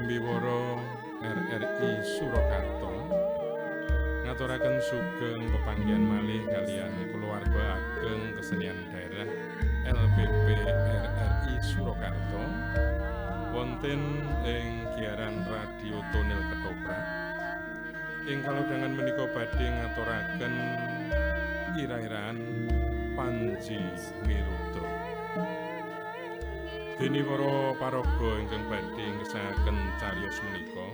Prambiwara RRI Surakarta ngaturaken sugeng pepanggihan malih kaliyan kulawarga ageng kesenian daerah LPP RRI Surakarta wonten ing giaran Radio Tonil Ketoprak ing kalodhangan menika badhe ngaturaken ira-iraan Panji Miruta. Dene para paraga ingkang badhe ngesahaken cariyos menika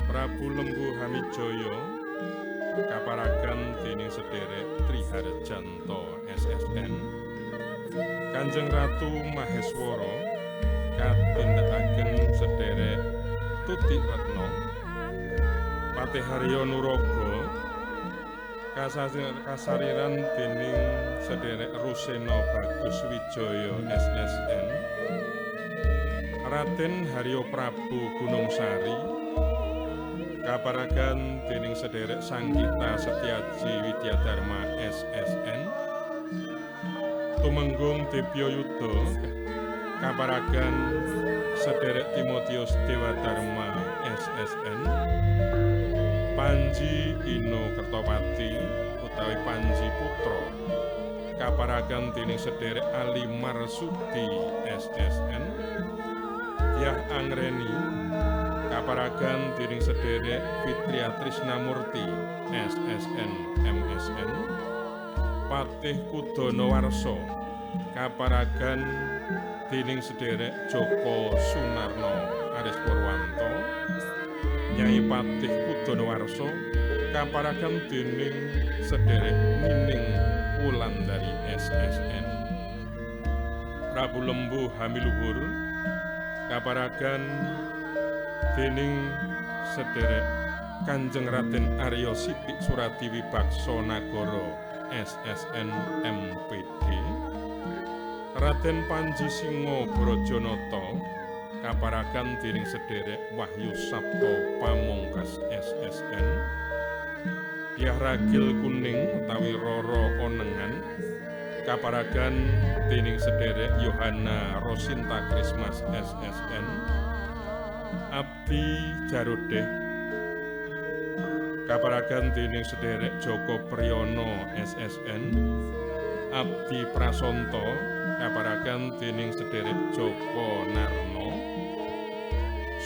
Prabu Lembu Hamijaya kaparagan dening sedherek Triharjanto SSN Kanjeng Ratu Maheswara katindakaken sedherek Tuti Retno Patih Haryo Nuraga kasariran dening sedherek Rusena Bagus Wijaya SSN Raden Haryo Prabu Gunungsari kaparagan dening sedherek Sanggita Setyaji Widyadharma SSN Tumenggung Debyoyuda kaparagan sedherek Timotius Dewadharma SSN Panji Ino Kertopati utawi Panji Putra kaparagan dening sedherek Ali Marsudi SSN Dyah Angreni kaparagan dening sedherek Fitria Trisnamurti SSN MSN Patih Kudonowarsa kaparagan dening sedherek Joko Sunarno Aris Purwanto Nyai Patih Kudonowarsa kaparagan dening sedherek Nining Wulandari SSN Prabu Lembu Hamiluhur kaparagan dening sedherek Kanjeng Raden Arya Sidik Surati Wibaksa Nagara SSN MPD Raden Panji Singo Brajanata kaparagan dening sedherek Wahyu Sabto Pamungkas SSN Dyah Ragil Kuning utawi Roro Onengan kaparagan dening sedherek Yohana Rosinta Krismas SSN Abdi Jarodeh kaparagan dening sedherek Joko Priyono SSN Abdi Prasanta kaparagan dening sedherek Joko Narno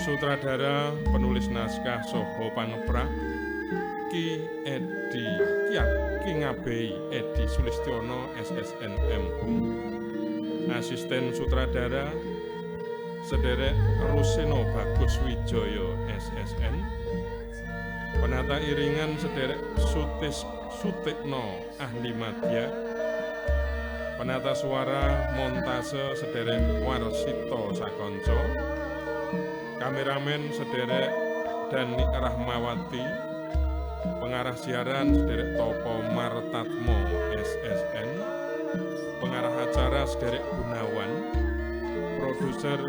Sutradara penulis naskah saha pangebrak Ki Edi Ki Ngabei Edi Sulistiono SSN MHum Asisten sutradara sedherek Ruseno Bagus Wijaya SSN Penata iringan sedherek Sutikno Ahli Madya Penata suara montase sedherek Warsito Sakonco Kameramen sedherek Dani Rahmawati Pengarah siaran sedherek Topo Martatmo SSN Pengarah acara sedherek Gunawan Produser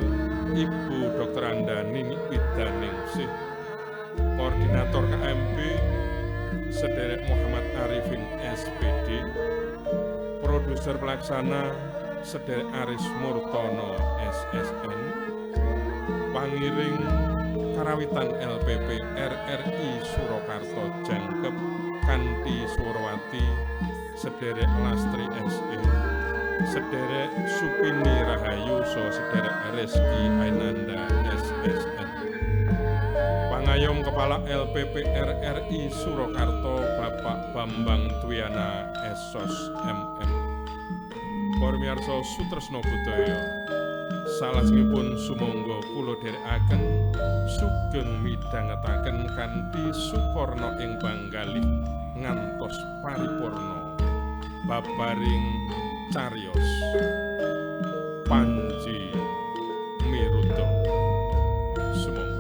Ibu Dr. Anda Nini Widaningsih Koordinator KMP sedherek Muhammad Arifin SPD Produser pelaksana sedherek Aris Murtono SSN Pangiring Karawitan LPP RRI Surakarta Jangkep Kanthi Surawati sedherek Lastri SE sedherek Supini Rahayu so sedherek Reski Ainanda SSN Pangayom Kepala LPP RRI Surakarta Bapak Bambang Dwiana Esos MM Pamirsa Sutresna Budaya salajengipun sumangga kula dherekaken sugeng midhangetaken kanthi sukorna ing panggalih ngantos paripurna babaring cariyos Panji Miruta sumangga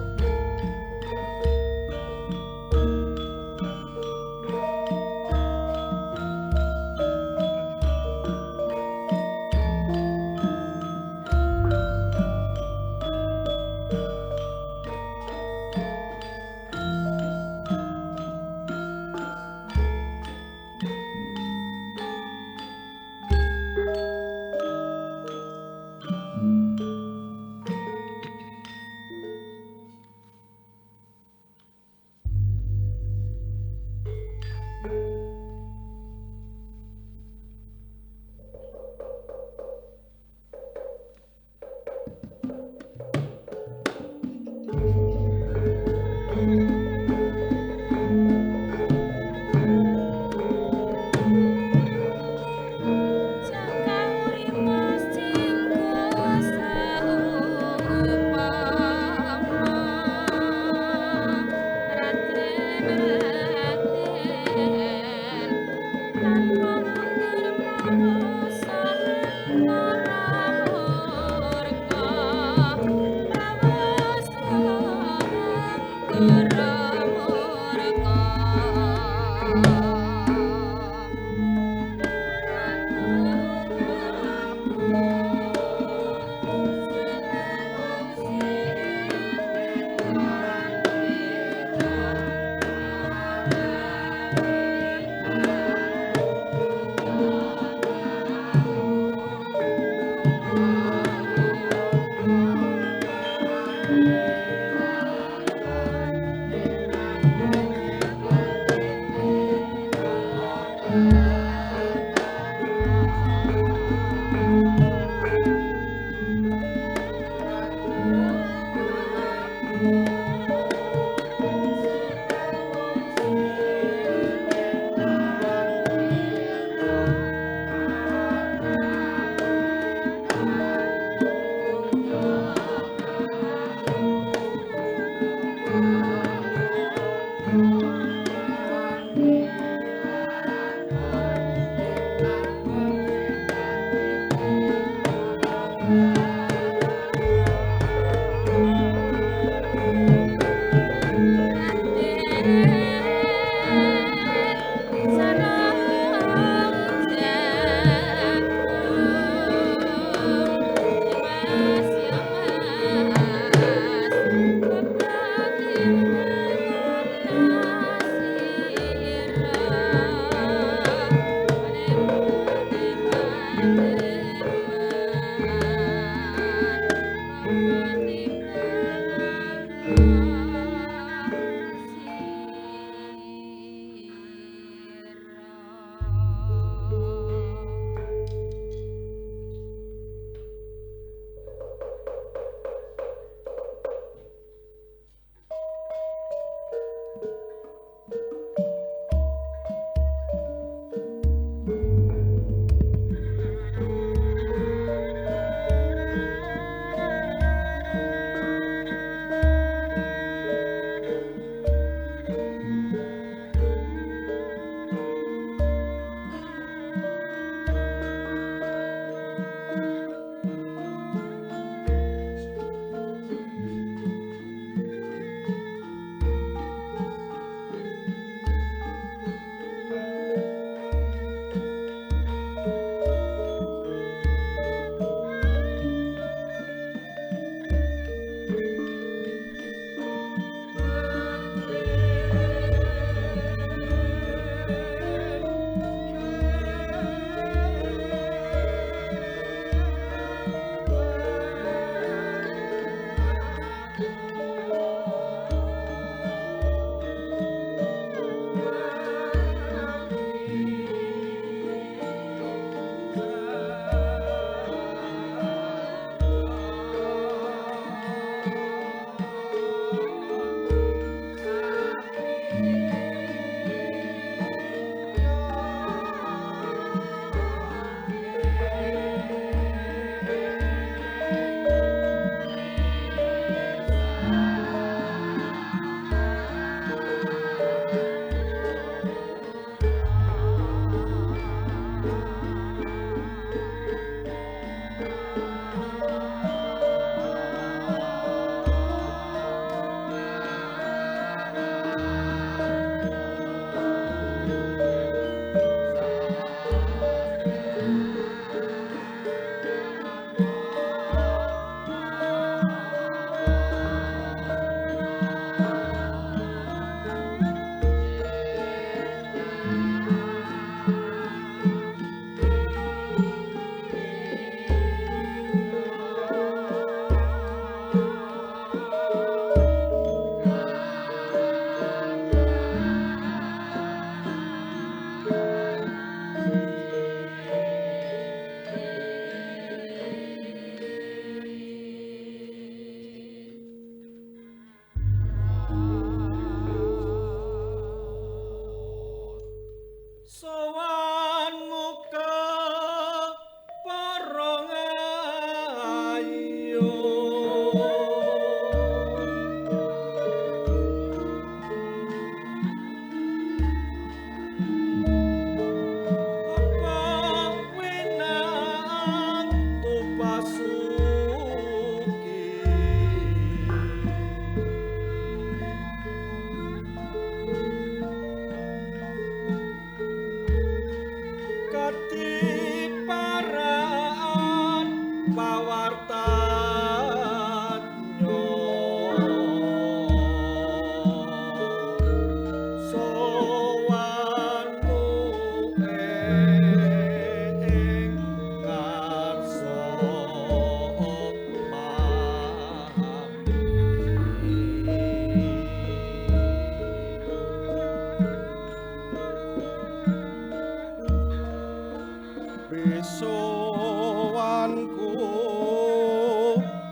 Bisowanku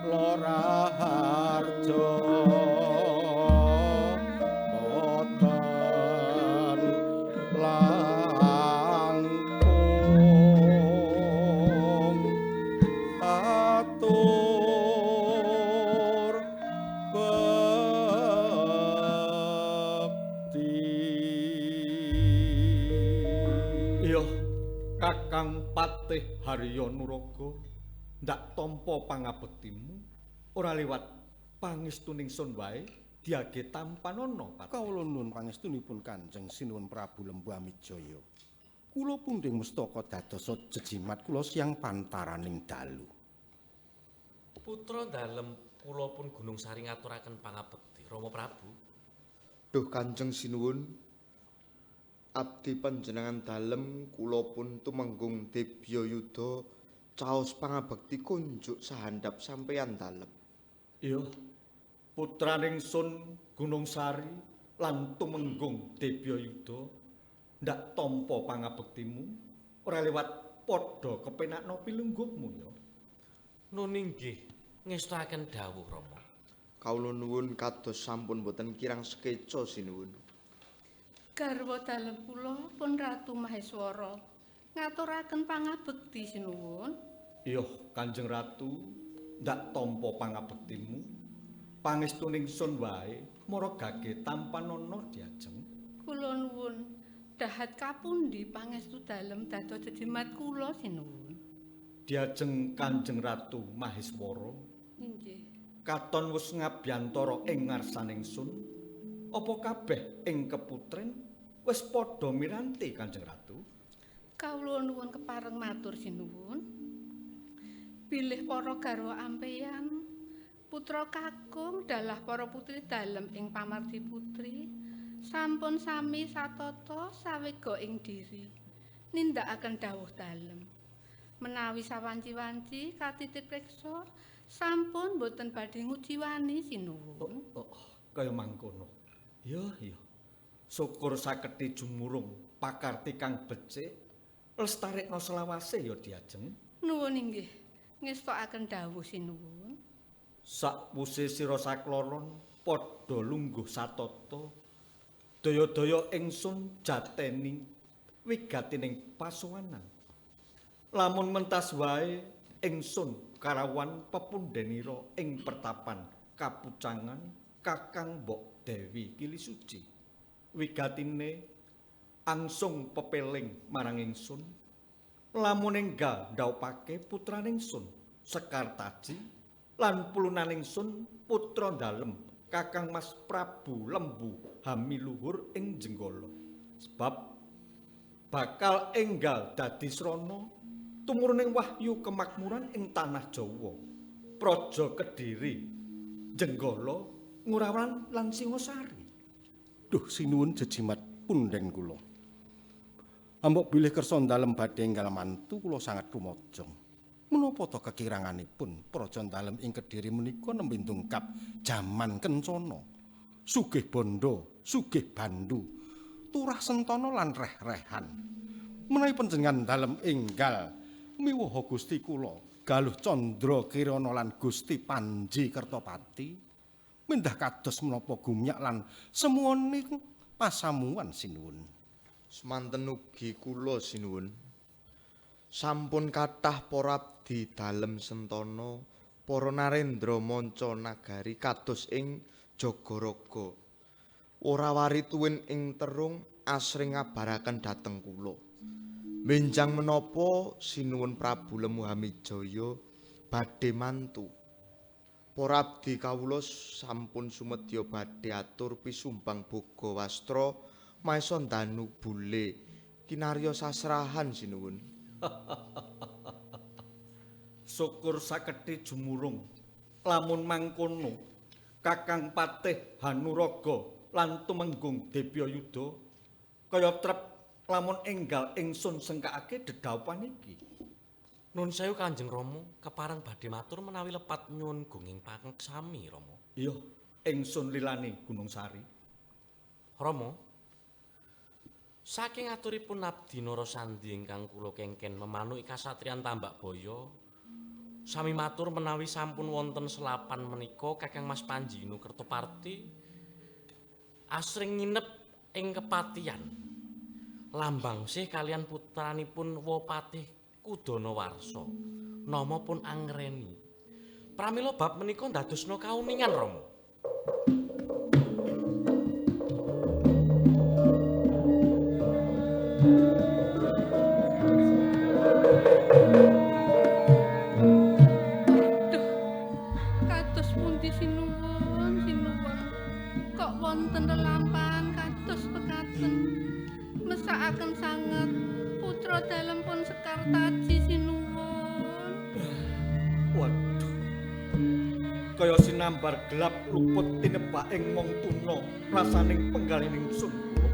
Lora Harjo boten langkung atur bekti. Iya, Kakang Patih Harya Nuraga, ndak tampa pangabektimu ora liwat pangestuning sun wae diage tampanana Patih. Kawula nuwun pangestunipun Kanjeng Sinuwun Prabu Lembu Amijaya. Kula pundhing mustaka dadosa jejimat kula siyang pantaraning dalu. Putra dalem kula pun Gunung Sari ngaturaken pangabekti Rama Prabu. Duh Kanjeng Sinuwun, abdi panjenengan dalem kula pun tumenggung Debya Yuda caos pangabekti kunjuk sahandap sampeyan dalem. Iya, putraning sun Gunung Sari lan tumenggung Debya Yuda ndak tampa pangabektimu ora liwat padha kepenakna pilungguhmu ya. Nun inggih ngestakaken dawuh Rama. Kawula nuwun kados sampun boten kirang sekeca sinuwun. Garwa dalem kula pun Ratu Maheswara ngaturaken pangabekti sinuwun. Iya, Kanjeng Ratu, ndak tampa pangabektimu. Pangestuning sun wae maragake tampanana diajeng. Kula nuwun dahat kapundi pangestu dalem dados jejimat kula sinuwun. Diajeng Kanjeng Ratu Maheswara Inggih. katon wis ngabyantara ing ngarsaning sun. Apa kabeh ing keputren wis padha miranti Kanjeng Ratu? Kawula nuwun kepareng matur sinuwun. Bilih para garwa ampeyan, putra kakung dalah para putri dalem ing pamardi putri, sampun sami satata sawega ing diri, nindakaken dawuh dalem. Menawi sawanci-wanci katitip reksa, sampun boten badhe ngujiwani sinuwun. Kaya mangkono. Iya. Syukur sakethi jumurung pakarti kang becik lestarikna selawase ya diajeng. Nuwun inggih, ngestokaken dawuh sinuwun. Sakwuse sira sakloron padha lungguh satata. Daya-daya ingsun jateni wigatining pasowanan. Lamun mentas wae ingsun karawan pepundhenira ing pertapan kapucangan Kakang Mbok Dewi Kilisuci. Wigatine angsung pepeling marang ingsun. Lamun enggal ndhaupake putraning sun Sekartaji lan pulunaning sun putra dalem Kakang Mas Prabu Lembu Hamiluhur ing Jenggala. Sebab bakal enggal dadi srana tumuruning wahyu kemakmuran ing tanah Jawa, Praja Kediri, Jenggala, Ngurawan lan Singosari. Duh sinuwun jejimat pundhen kula. Ambok bilih kersa dalem badhe enggal mantu kula sangat rumajang. Menapa ta kekiranganipun praja dalem ing Kediri menika nembe ndungkap jaman kencana. Sugih bondo, sugih bandu, turah sentana lan reh-rehan. Menawi panjenengan dalem enggal miwaha Gusti kula Galuh Candra Kirana lan Gusti Panji Kertapati mendah kados menapa gumyak lan semuaning pasamuan sinuwun. Semanten ugi kula sinuwun. Sampun kathah para abdi dalem sentana, para narendra manca nagari kados ing Jagaraga. Ora wari tuwin ing terung asring ngabaraken dhateng kula. Benjang menapa sinuwun Prabu Lembu Hamijaya badhe mantu. Para abdi kawula sampun sumedya badhe atur pisumbang boga wastra maesa danu bule kinarya sasrahan sinuwun. Syukur sakethi jumurung. Lamun mangkono, Kakang Patih Hanuraga lan tumenggung Debya Yuda kaya trep lamun enggal ingsun sengkakake dedaupan iki. Nun sewu Kanjeng Rama, kepareng badhe matur menawi lepat nyuwun gunging pangsami Rama. Iya, ingsun lilani Gunung Sari. Rama, Saking aturipun Abdi Narasandi ingkang kula kengken memanuki kasatriyan Tambakbaya, sami matur menawi sampun wonten selapan menika Kakang Mas Panji Kertoparti asring nginep ing kepatihan. Lambang sih kalian putranipun Wopatih Kudanawarsa, nama pun Angreni. Pramila bab menika ndadosna kauningan Rama. Kados pundi sinuwun, kok wonten lelampahan kados pekaten. Mesakaken sanget putra dalem pun Sekar Taji sinuwun. Waduh. Kaya sinambar gelap luput tinebak ing mong tuna rasaning penggalining sun kula.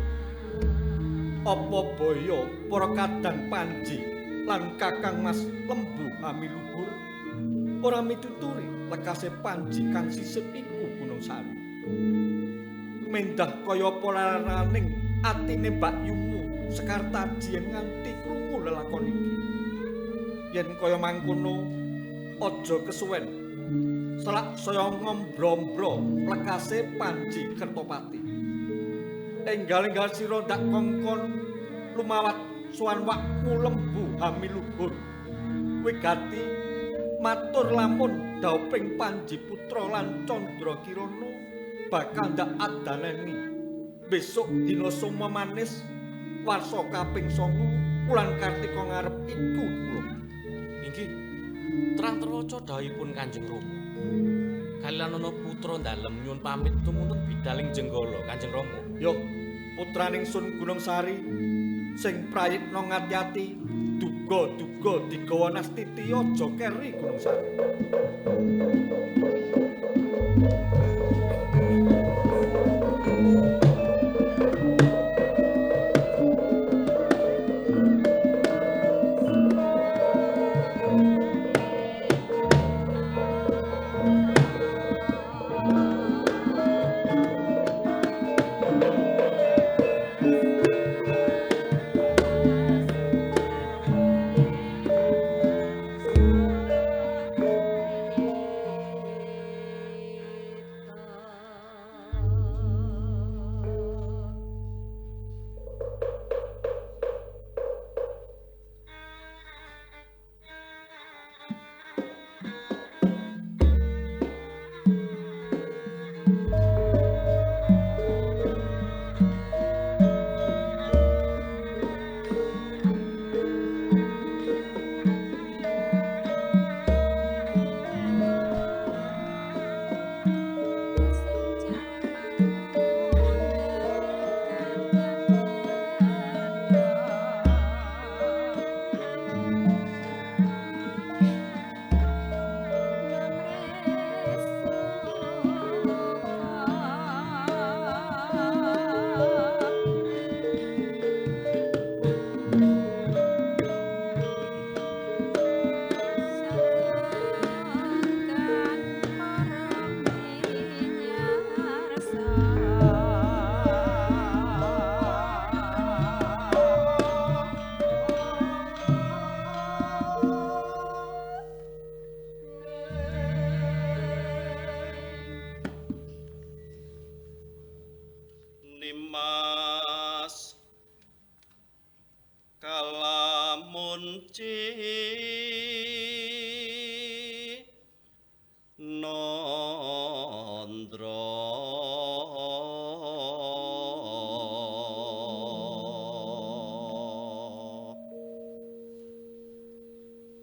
Apa baya para kadang Panji lan Kakang Mas Lembu Hamiluhur ora mituturi lekase Panji kang sisip iku Gunung Sari. Mendah kaya polaraning atine Mbak Yumu Sekar Taji yen nganti krungu lelakon iki. Yen kaya mangkono aja kesuwen. Selak saya ngombro-mbro lekase Panji Kertopati. Enggal-enggal sira ndak kongkon lumawat suwan wakmu Lembu Hamiluhur. Wigati matur lamun dauping Panji Putra lan Candra Kirana bakal ndak adaneni besok dina Soma Manis warsa kaping 9 wulan Kartika ngarep iku kula. Inggih, terang terwaca dawuhipun Kanjeng Rama. Kalian ana putra dalem nyuwun pamit tumuntun bidaling Jenggala Kanjeng Rama. Yo, putraning Sun Gunung Sari sing prayitna ngati-ati duga-duga digawa nastiti aja keri Gunung Sari.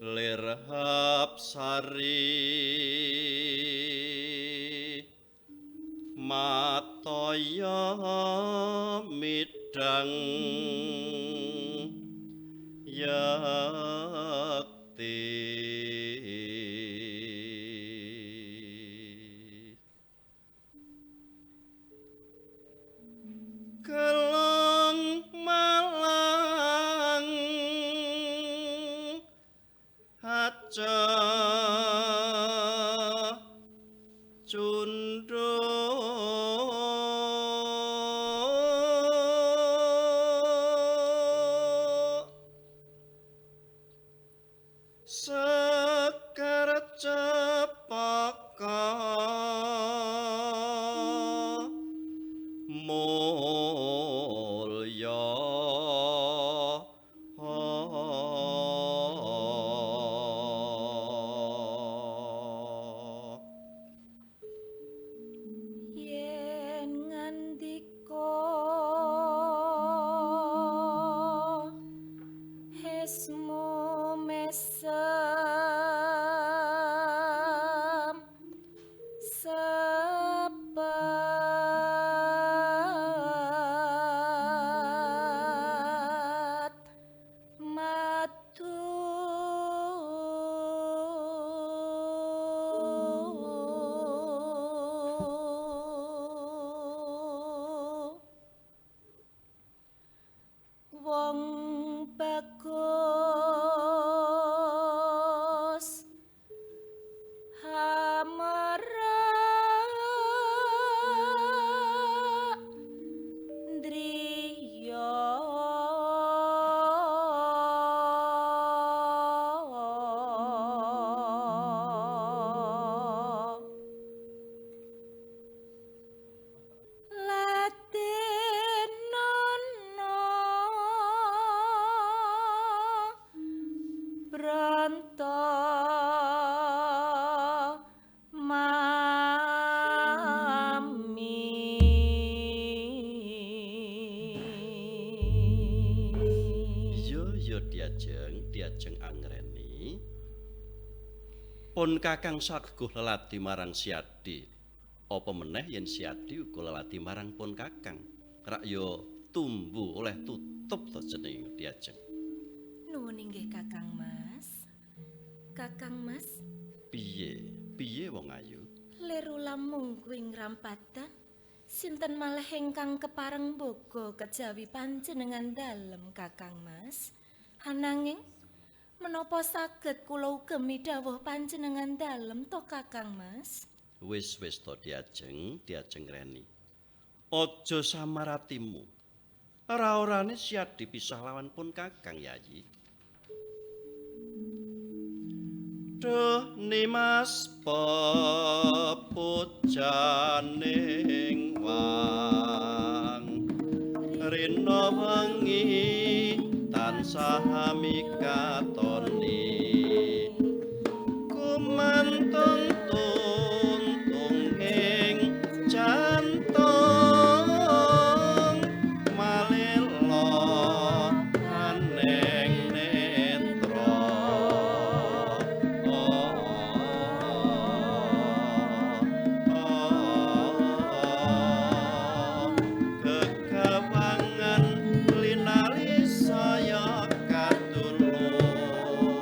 Lirhap sari mataya midang yakti kelong malang aja cundung Sekar cepaka mulya yen ngandika hesmu mesem sepat matu wong bagus hamara driya Latinono Branta mami Yo diajeng angreni. Pun kakang saguh lelati marang Siadi. Apa meneh yen Siadi uga lelati marang pun kakang. Rak yo tumbu oleh tutup to jenenge diajeng. Nuwun inggih Kakang Mas. Kakang Mas, Piye wong ayu? liru lamung kuing rampatan. Sinten malih ingkang kepareng boga kejawi panjenengan dalem Kakang Mas. Ananging menapa saged kula ugemi dawuh panjenengan dalem to Kakang Mas? Wis to diajeng reni. Aja samaratimu. Ora-orane Siadi pisah lawan pun kakang Yayi. Duh nimas pepujaning wang rina wengi tansah mikatoni kumantung tuntung ing jantung malila aneng netra kegawangan linali saya katulung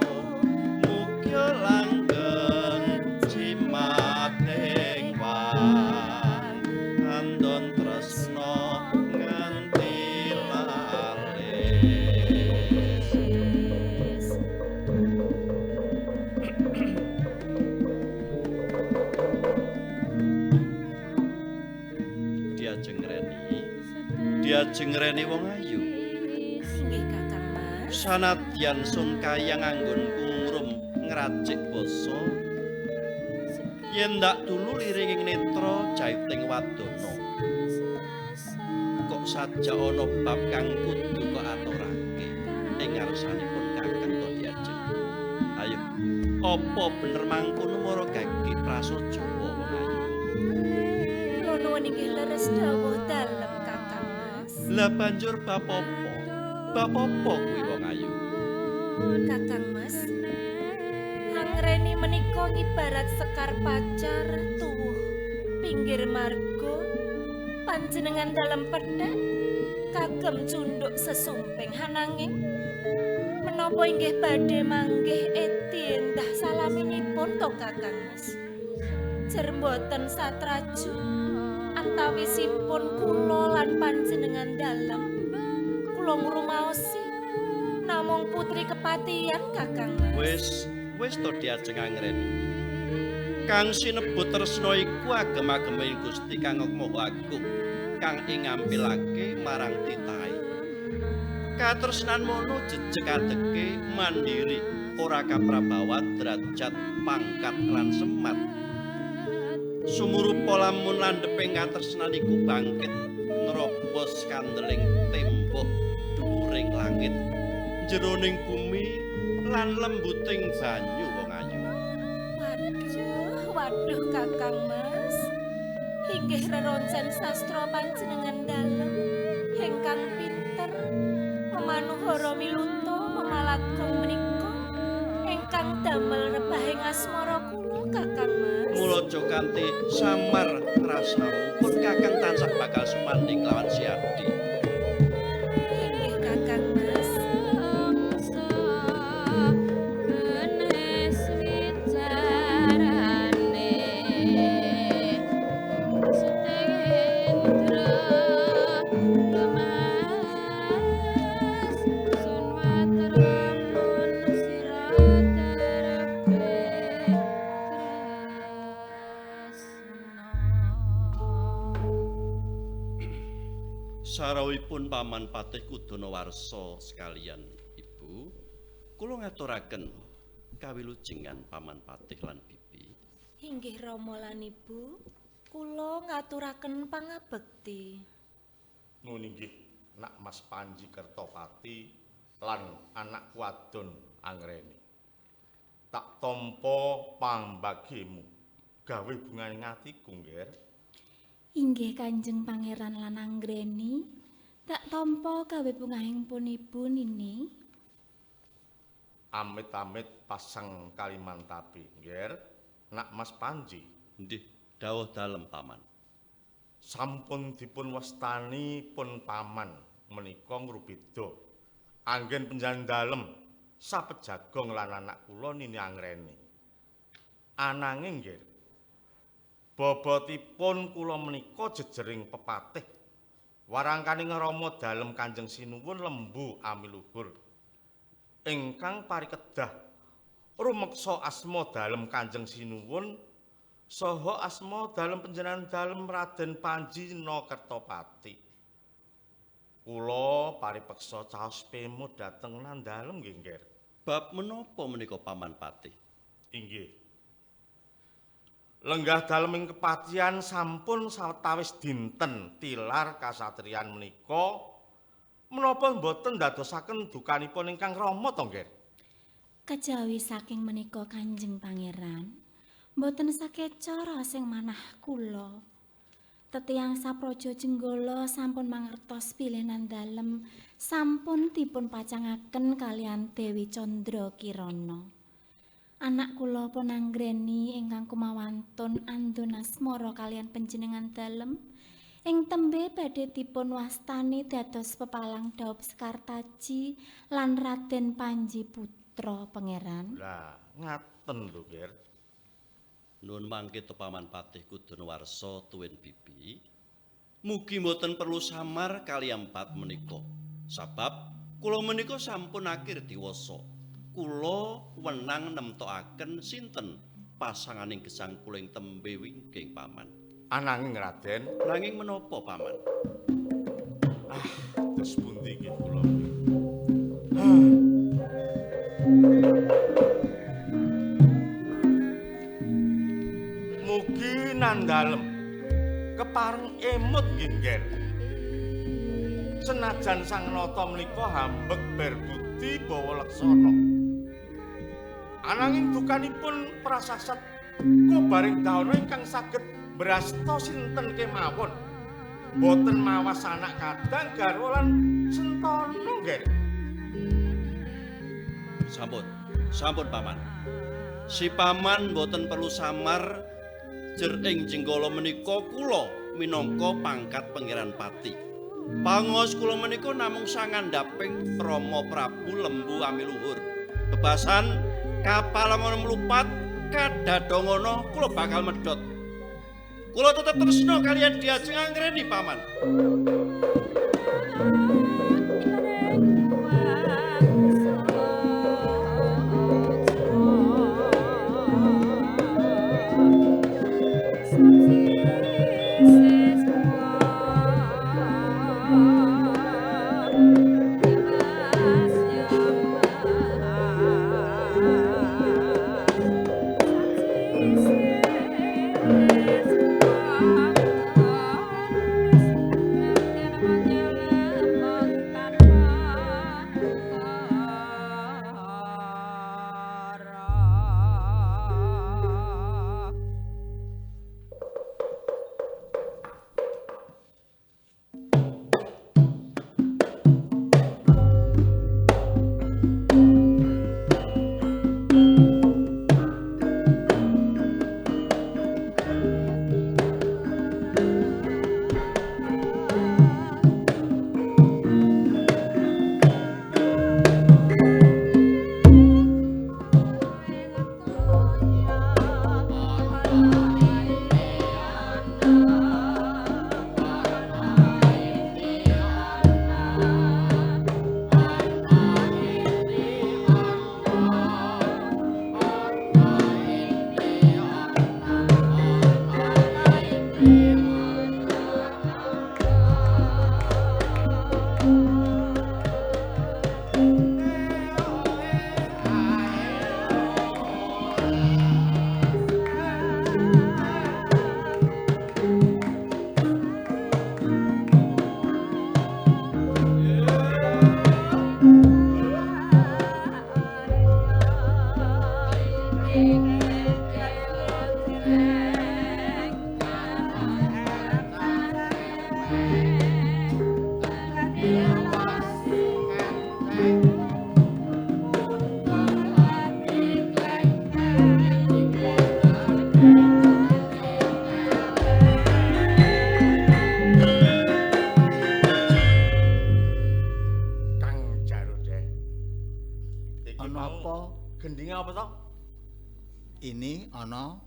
mukya langgeng cimating wan andon tresna nganti lalis. Diajeng reni wong ayu. Inggih Kakang Mas. Sanadyan sungkayang anggon kungrum ngracik basa yen ndak dulu liringing netra jaiting wadana kok saja ana bab kang kudu kok aturake ing ngarsanipun kakang to diajeng. Ayo apa bener mangkono mara gagi prasaja wong ayu. Kula nuwun inggih leres dawuh dalem Kakang Mas. Lah banjur bab apa? Bab apa kuwi wong ayu? Kakang Mas, angreni menika ngibarat sekar pacar tuwuh pinggir marga panjenengan dalem pedhek kagem cunduk sesumping ananging menapa inggih badhe manggih eti endah salaminipun to Kakang Mas. Jer mboten satraju antawisipun kula lan panjenengan dalem kula ngrumaosi namung putri kepatihan Kakang Mas. Wis to diajeng angreni. Kang sinebut tresna iku agem-ageming Gusti Kang Maha Agung kang ingampilake marang titahe. Katresnan mono jejeg adeke mandiri ora kaprabawat derajat pangkat lan semat. Sumurupa lamun landheping katresnan iku bangkit nerobos kandeling tembok dhuwuring langit jeroning bumi lan lembuting banyu wong ayu. Waduh Kakang Mas. Inggih reroncen sastra panjenengan dalem ingkang pinter memanuhara miluto memalagong menika ingkang damel rebahing asmara kula Kakang Mas. Mula aja kanthi samar rasamu Kakang tansah bakal sumandhing lawan Siadi. Inggih Kakang Mas. Sarawuhipun Paman Patih Kudonawarsa sekalian Ibu, kula ngaturaken kawilujengan Paman Patih lan Bibi. Inggih Rama lan Ibu, kula ngaturaken pangabekti. Nun inggih nak Mas Panji Kertopati lan anak wadon Angreni. Tak tampa pambagimu gawe bunganing atiku, Ngger. Inggih Kanjeng Pangeran lan Anggreni, tak tampa gawe bungahing pun Ibu Nini. Amit-amit pasang Kalimantapi, Ngger. Nak Mas Panji. Nggih, dawuh dalem Paman. Sampun dipun wastani pun paman menika ngrubeda. Anggen penjalan dalem sapejagong lan anak kula Nini Angreni. Ananging nggih bobotipun kula menika jejering pepatih. Warangkaning Rama dalem Kanjeng Sinuwun lembu amiluhur. Ingkang parikedah rumeksa asma dalem Kanjeng Sinuwun saha asma dalem panjenengan dalem Raden Panji Kertopati. Kula paripeksa caos pemut dhateng nandalem nggih, Ngger. Bab menapa menika Paman Patih? Inggih. Lenggah daleming kepatihan sampun sawetawis dinten tilar kasatriyan menika menapa mboten dadosaken dukanipun ingkang rama to, Ngger? Kejawi saking menika Kanjeng Pangeran, mboten sakeca sing manah kula. Tetiang sapraja Jenggala sampun mangertos pilihan dalem sampun dipun pacangaken kalian Dewi Candra Kirana. Anak kula pun Anggreni ingkang kumawantun andhun asmara kalian panjenengan dalem ing tembe badhe dipun wastani dados pepalang daup Sekartaji lan Raden Panji putra Pangeran. Lah, ngaten lho, Ngger. Nuwun mangke to Paman Patih Kudonawarsa tuwin Bibi. Mugi mboten perlu samar kaliyan pat menika. Sabab kula menika sampun akhir diwasa. Kula wenang nemtokaken sinten pasanganing gesang kula ing tembe wingking Paman. Ananging Raden, Nanging menapa Paman? terus pundi nggih kula. Mugi nandalem kepareng emut nggih, Ngger. Senajan sang nata menika hambek berbudi bawa laksana. Ananging dukanipun prasasat kobaring dawana ingkang saged brasta sinten kemawon. Boten mawas anak kadang garwa lan sentana, Ngger. Sampun Paman. Si Paman boten perlu samar jer ing Jenggala menika kula minangka pangkat Pangeran Pati. Pangos kula menika namung sangandhaping Rama Prabu Lembu Amiluhur. Bebasan kapalangan mlupat kadadongono kula bakal medhot. Kula tetep tresna kaliyan Diajeng Angreni Paman. Kang Jarude. Iki Ana mau apa? gendinge apa to? Ini ana,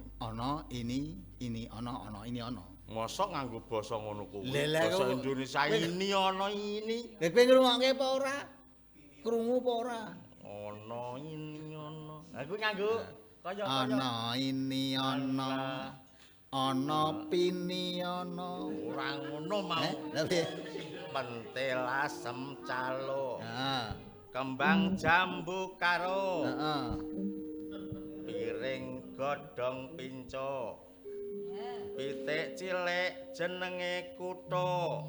ini ana, ini ana. Mosok nganggo basa ngono kuwi. Lha, Basa kok- Indonesia ini ana ini. Lha kowe ngrungokke apa ora? Krungu apa ora? Ana ini ana. Lah kuwi nganggo kaya Ana ini ana. Ana pini ana. ora ngono mau. Lha piye? Pentil asem calo. Ah, Kembang jambu karo. heeh. Piring godhong pinco. Pitik cilik jenenge kutho.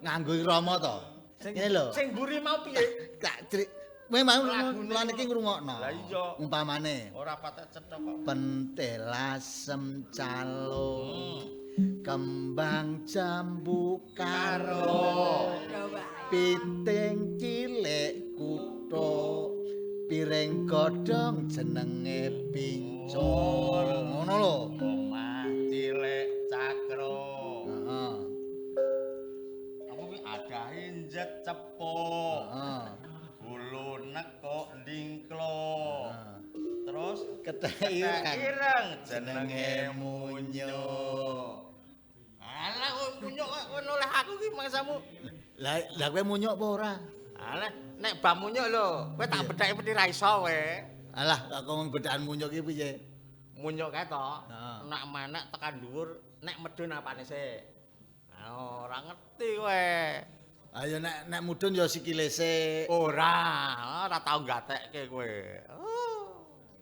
Nganggo irama to. Ngene lho. Sing mburi mau piye? Tak cri. Kowe mau lan iki ngrungokno. Lah iya. Umpamane Ora patek cetha kok. pentil asem calo. Kembang jambu karo. Piting cilik kutho. Piring godhong jenenge pincur. Ngono lho. Omah cilik cakro. Heeh. Apa kuwi adahe njet cepuk. Heeh. Bulu nekok ndingklo. Terus Kethek ketek ireng. ireng jenenge munyo. Alah kok munyo kok noleh aku ki mangsamu. Lah kowe munyuk apa ora? Alah nek bab munyo lho, kowe tak bedhake peti ra iso kowe. Alah kok ngomong bedaan munyuk ki piye? Munyo kae to. Heeh. Nek menek tekan dhuwur, nek medhun apane sik. Ora ngerti kowe. Ayo nek mudhun ya sikile sik. Ora tau gatekke kowe.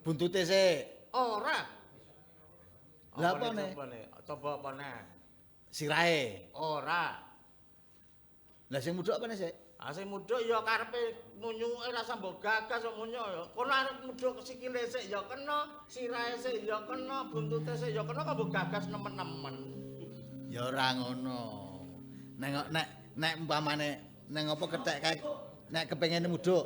Buntute sik. Ora. Lah apa nih? Coba apa nih? Sirahe. Ora. Lah sing mudhuk apane sik? Sing mudhuk ya karepe munyuke rasa mbok gagas kok munyo ya. Kono arep mudhuk sikile sik ya kena, sirahe sik ya kena, buntute sik ya kena kok mbok gagas nemen-nemen. Ya ora ngono. Nek umpamane ning apa kethek kae nek kepengene mudhuk.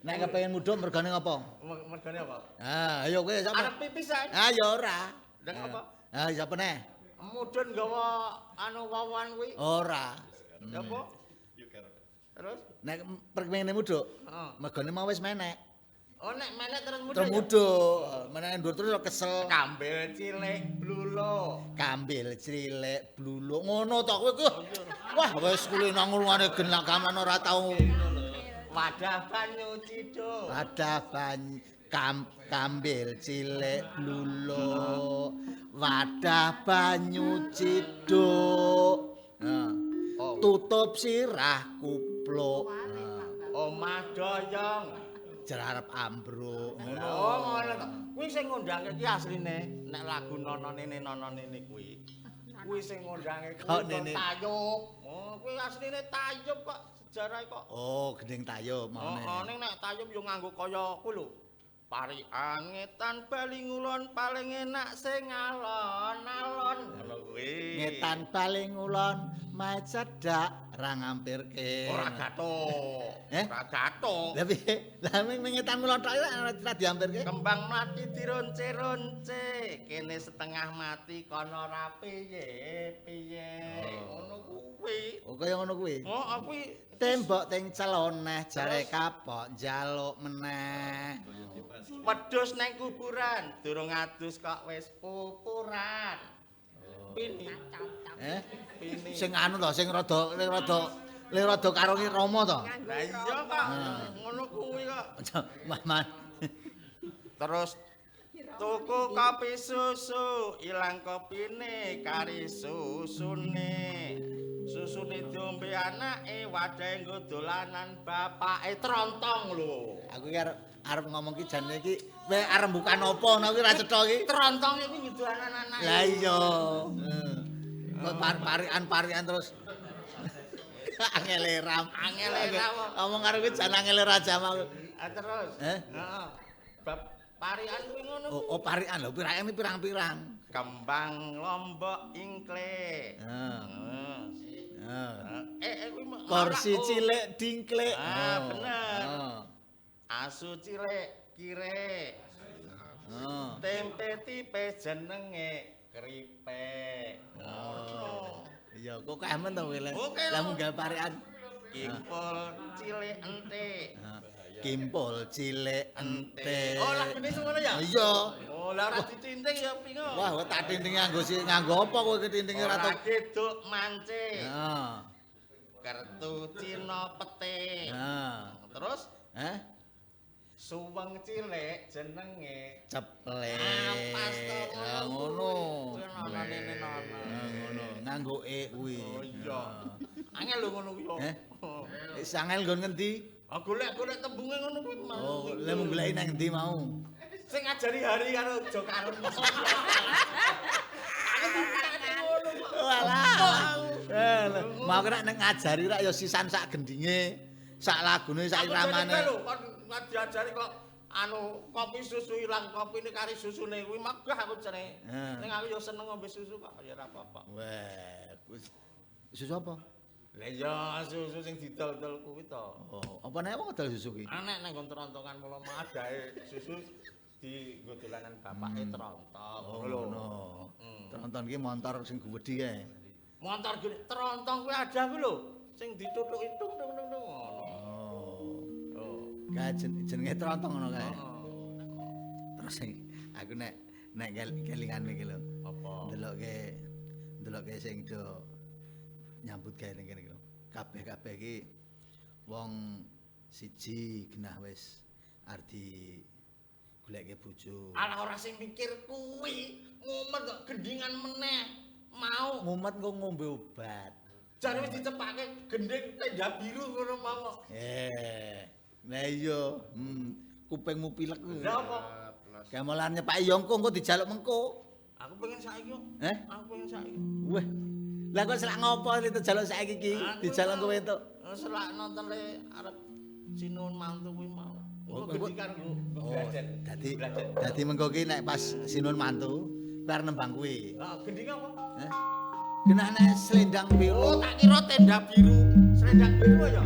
Nek kepengin mudhuk mergane ngopo? Mergane apa? Ah, ayo kowe sapa? Arep pipisan. Ah, ya ora. Ndang apa? Ah, sapa neh? Mudhun gawa anu wawan kuwi. Ora. Ya apa? Terus? Nek kepengine mudhuk, Heeh. mergane mau wis menek. Oh nek menek terus mudhun. Terus mudhuk, menek ndur terus kesel. Kambil cilik blulo. Kambil cilik bluluk ngono to kowe ku. Wah, wis kuwi nang ngurungane gendak gaman ora tau. Wadah banyu ciduk. Wadah kambil cilik bluluk. Wadah banyu ciduk. Nah, tutup sirah kupluk. Omah doyong. Jerarep ambruk. Oh, ngono to. Kuwi sing ngundangke ki asline nek lagu nono nene kuwi. Kuwi sing ngundangke Kok kuwi Nene? Tayub. Oh, kuwi asline Tayub kok sejarah kok. Oh, gending tayub Oh, maune. ning nek Tayub yo nganggo kaya kuwi lho. Pari angetan bali ngulon paling enak sing alon-alon. Ngono kuwi. Ngetan paling ulon mae cedak ra ngampirke. Ora gathuk. Ora gathuk. Lah piye? Lah ngetan ulon tok ora diampirke. Kembang mati dironce-ronce, kene setengah mati kono ra piye. Ngono kuwi. Oh, kaya ngono kuwi. Oh, kuwi Tembok ting celoneh jare kapok njaluk meneh. wedhus nang kuburan, durung adus kok wis pupuran. Pini. Pini. Sing anu to, sing rada karo Rama to. Lah iya kok, ngono kuwi kok. Maman. Terus tuku kopi susu, ilang kopine kari susune. Susune diombe anake, wadahe nggo dolanan bapake trontong lho. Aku ki arep ngomong ki jane iki kowe arep bukan apa ana ki ra cetha ki. Trontong iki nyuduhanan anake. Lah iya. Parikan terus angele ram. Angele ram. Ngomong karo ki jan angele ra jam aku. terus. Heeh. Bab parian kuwi ngono. Oh, parikan lho, pirang pirang-pirang. Kembang lombok ingkle. Kuwi Kursi cilik dingklik. Bener. Asu cilik kire. Tempe tipe jenenge keripik. Ngono. Iya, kok kemen to kowe. Lah munggah parikan. Kimpul cilik ente. Kimpul cilik ente. Oh, lagune ngono ya? Iya. Oh, lah ora ditinting ya pingo. Wah, tak tintinge nganggo apa kowe ketintinge ora ora geduk mance. Heeh. Kartu Cina pete. Terus? Suweng cilik jenenge Ceplek. Pas to. Ngono. Ngono. Nganggo kuwi. Oh iya. Angel lho ngono kuwi. Wis angel nggon ngendi? Golek-golek tembunge ngono kuwi mau. Oh, lha mung goleki nang endi mau? Sing ngajari hari karo Jo Karun. Walah. Mau kena nek ngajari rak ya sisan sak gendinge, sak lagune, sak iramane. Kon diajari kok anu kopi susu ilang kopine kari susune kuwi megah aku jane. Ning aku ya seneng ngombe susu kok ya ora apa-apa. Wah, susu apa? Lah ya susu sing didol-dol kuwi to. Oh, apa nek wong dol susu ki? Anek nang nggon trontongan mula madahe susu di nggo dolanan bapake tronton. Ngono. Tronton ki montor sing gedhi kae. Montor gede tronton kuwi ada kuwi lho sing ditutuki tung ngono. Kae jenenge tronton ngono kae. Terus aku nek kelingan iki lho. Apa? Ndelokke sing do nyambut gawe ning kene iki lho. Kabeh-kabeh iki wong siji genah wis arep goleke bojo. Alah ora sing mikir kuwi, ngumet kok gendingan meneh. Mau ngumet kok ngombe obat. Jare wis dicepake gending tenda biru ngono mau. Nah iya, kupingmu pilek kuwi. Lha apa? Gamelan nyepaki yo engko dijaluk mengko. Aku pengen saiki yo. Aku pengen saiki. Wah. Lah kok selak ngopo dijaluk saiki iki? Dijaluk kowe entuk. Selak nonton le arep Sinuwun mantu kuwi mau. Dadi mengko ki nek pas Sinuwun mantu, bar nembang kuwi. Lah gending apa? Genane selendang biru. Oh, tak kira tenda biru. Selendang biru ya.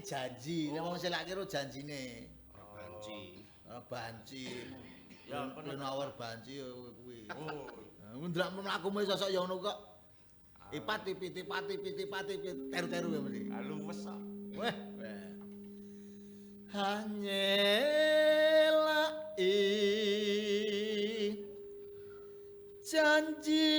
Janji, nek wong selake karo janjine. Banci. Ya penawar banci kuwi. Oh. Ndelok mlakumu sosok ya ngono kok. Ipati teru-teru ya mesti. Luwes kok. Wah. Hanyelai janji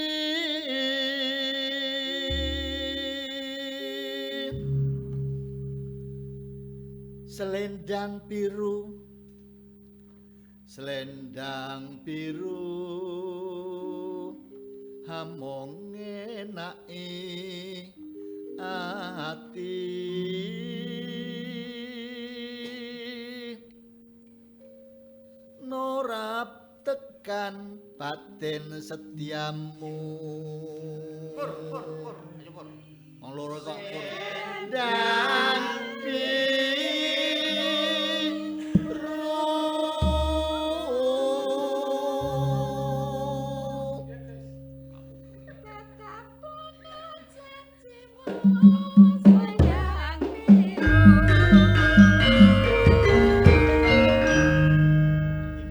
selendang biru hamong enake ati norap tekan batin setiamu. Pur. Ayo pur. Wong loro kok pur. Dan iki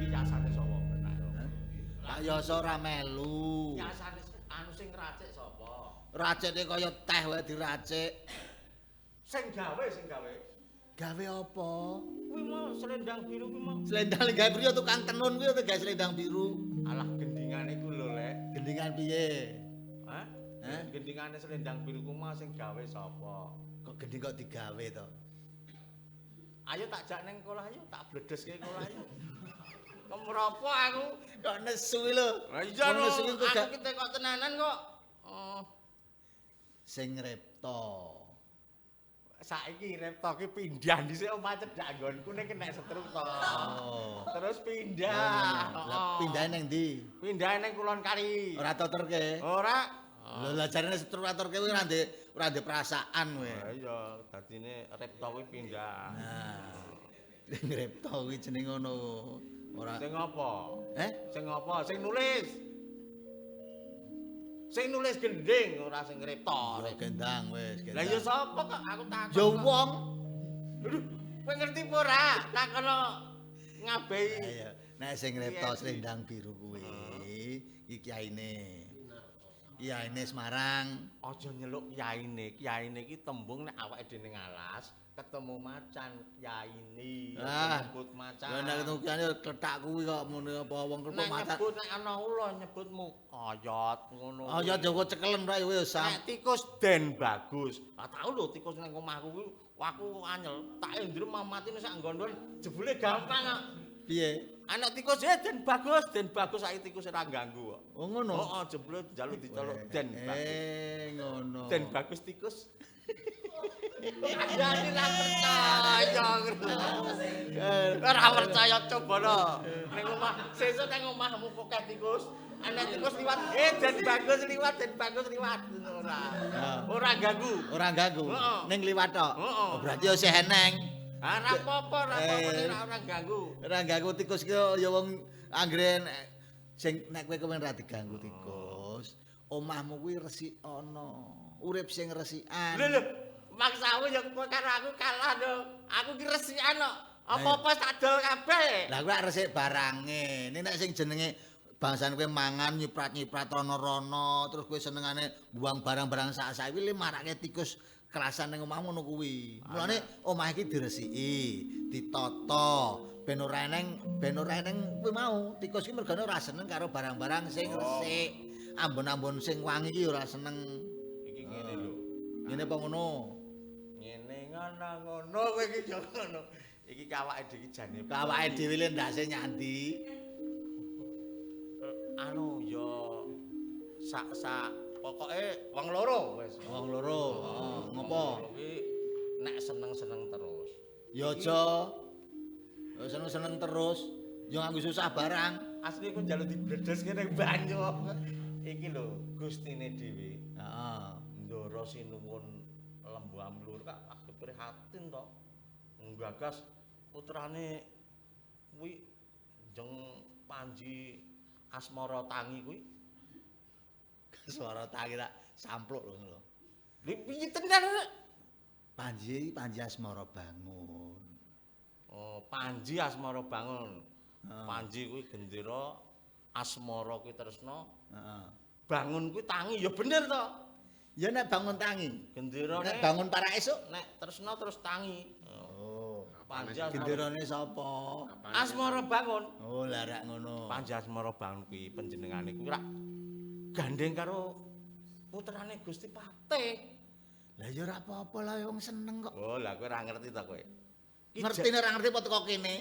yasane sapa benar? Pak Yasa ora melu. Yasane anu sing ngracik sapa? Racike kaya teh wae diracik. Sing gawe. Gawe apa? Kuwi mau selendang biru kuwi mau. Selendang gawe biru ya tukang tenun kuwi gawe selendang biru. Alah gendingane iku lho, Lek. Gendingan piye? Hah? Gendingane selendang biru ku mau sing gawe sapa? Kok gending kok digawe to? Ayo tak jak ning kolah ayo, tak bledeske kolah ayo. Kemropo aku? Kok nesu lho. Lah iya lho, aku ki kok tenanan kok. Sing repto. Saiki repto ki pindah dhisik omah cedhak nggonku ning kena setruk to. Terus pindah. Lah pindahe ning ndi? Pindah ning Kulon Kari. Ora toterke. Ora. Lah jarene setruk aturke kuwi ora ndek perasaan kowe. Iya, dadine repto kuwi pindah. Nah. Sing repto kuwi jeneng ngono. Ora. Sing apa? Sing apa? Sing nulis. Sing nulis gending ora sing repto. Ya gendang wis, gendang. Lah ya sapa kok aku takon. Ya wong. Aduh, kowe ngerti apa ora? Takono ngabehi. Ayo, nek sing repto selendang biru kuwi iki kiyaine. Kiyaine Semarang. Aja nyeluk kiyaine. Kiyaine iki tembung nek awake dhewe ning alas ketemu macan kiyaine. Nyebut macan. Lah nek ketemu kiyaine kletak kuwi kok muni apa wong ketemu macan. Nyebut nek ana ula nyebutmu oyot ngono. Oyot Jawa cekelen ra wis. Nek tikus Den Bagus. Ah tau lho tikus ning omahku kuwi aku anyel tak endrem mamatine sak nggon jebule gampang kok. Piye? Anak tikus Den Bagus saiki tikus ora ganggu kok. Oh ngono. Heeh, jebule njaluk dicolok Den Bagus. Ngono. Den Bagus tikus. Jadi ra percaya. Ora percaya coba lho. Ning omah sesuk ning omahmu kok kae tikus. Anak tikus liwat. Den Bagus liwat. Ora ganggu. Ora ganggu. Ning liwat tok. Heeh. Berarti ya isih eneng. Ora apa-apa ora ganggu. Ora ganggu tikus ki ya wong anggere sing nek kowe kepen ra diganggu tikus, omahmu kuwi resik ana. Urip sing resikan. Lho, maksamu ya kowe karo aku kalah lho. Aku ki resikan kok. Apa-apa sadol kabeh. Lah kuwi resik barange. Nek sing jenenge bangsan kowe mangan nyiprat-nyiprat rono-rono, terus kowe senengane buang barang-barang sak-sak kuwi marake tikus kelasan ning omahmu ngono kuwi. Mulane omah iki diresiki, ditata, ben ora eneng kuwi mau. Tikus iki mergane ora seneng karo barang-barang sing resik. Ambon-ambon sing wangi iki ora seneng. Iki ngene lho. Ngene apa ngono? Ngene ngono kowe iki yo ngono. Iki kawake dhewe jane. Kawake dhewe le ndase nyandi. Anu yo sak pokoke wong loro wis. Wong loro. Heeh, ngopo? Kuwi nek seneng-seneng terus. Ya aja. Seneng-seneng terus. Ya nganggo susah barang. Asli ku njaluk dibledes kene banyu. Iki lho Gustine dhewe. Heeh. Ndoro sinuwun lembu amlur kak prihatin to. Nggagas putrane kuwi jeng Panji Asmara Tangi kuwi. Suara tangi tak sampluk lho ngono. Lha piye tenan? Panji Asmara Bangun. Oh, Panji Asmara Bangun. Panji kuwi gendera, Asmara kuwi tresna. Heeh. Bangun kuwi tangi ya bener to. Ya nek bangun tangi. Genderane Nek bangun para esuk nek tresna terus tangi. Oh, Panji genderane sapa? Asmara Bangun. Oh, lah rak ngono. Panji Asmara Bangun kuwi panjenengane kuwi rak gandeng karo putrane Gusti Patih. Lah ya ora apa-apa lah wong seneng kok. Oh, lah kowe ora ngerti to kowe. Ngerti nek ora ngerti apa teko kene.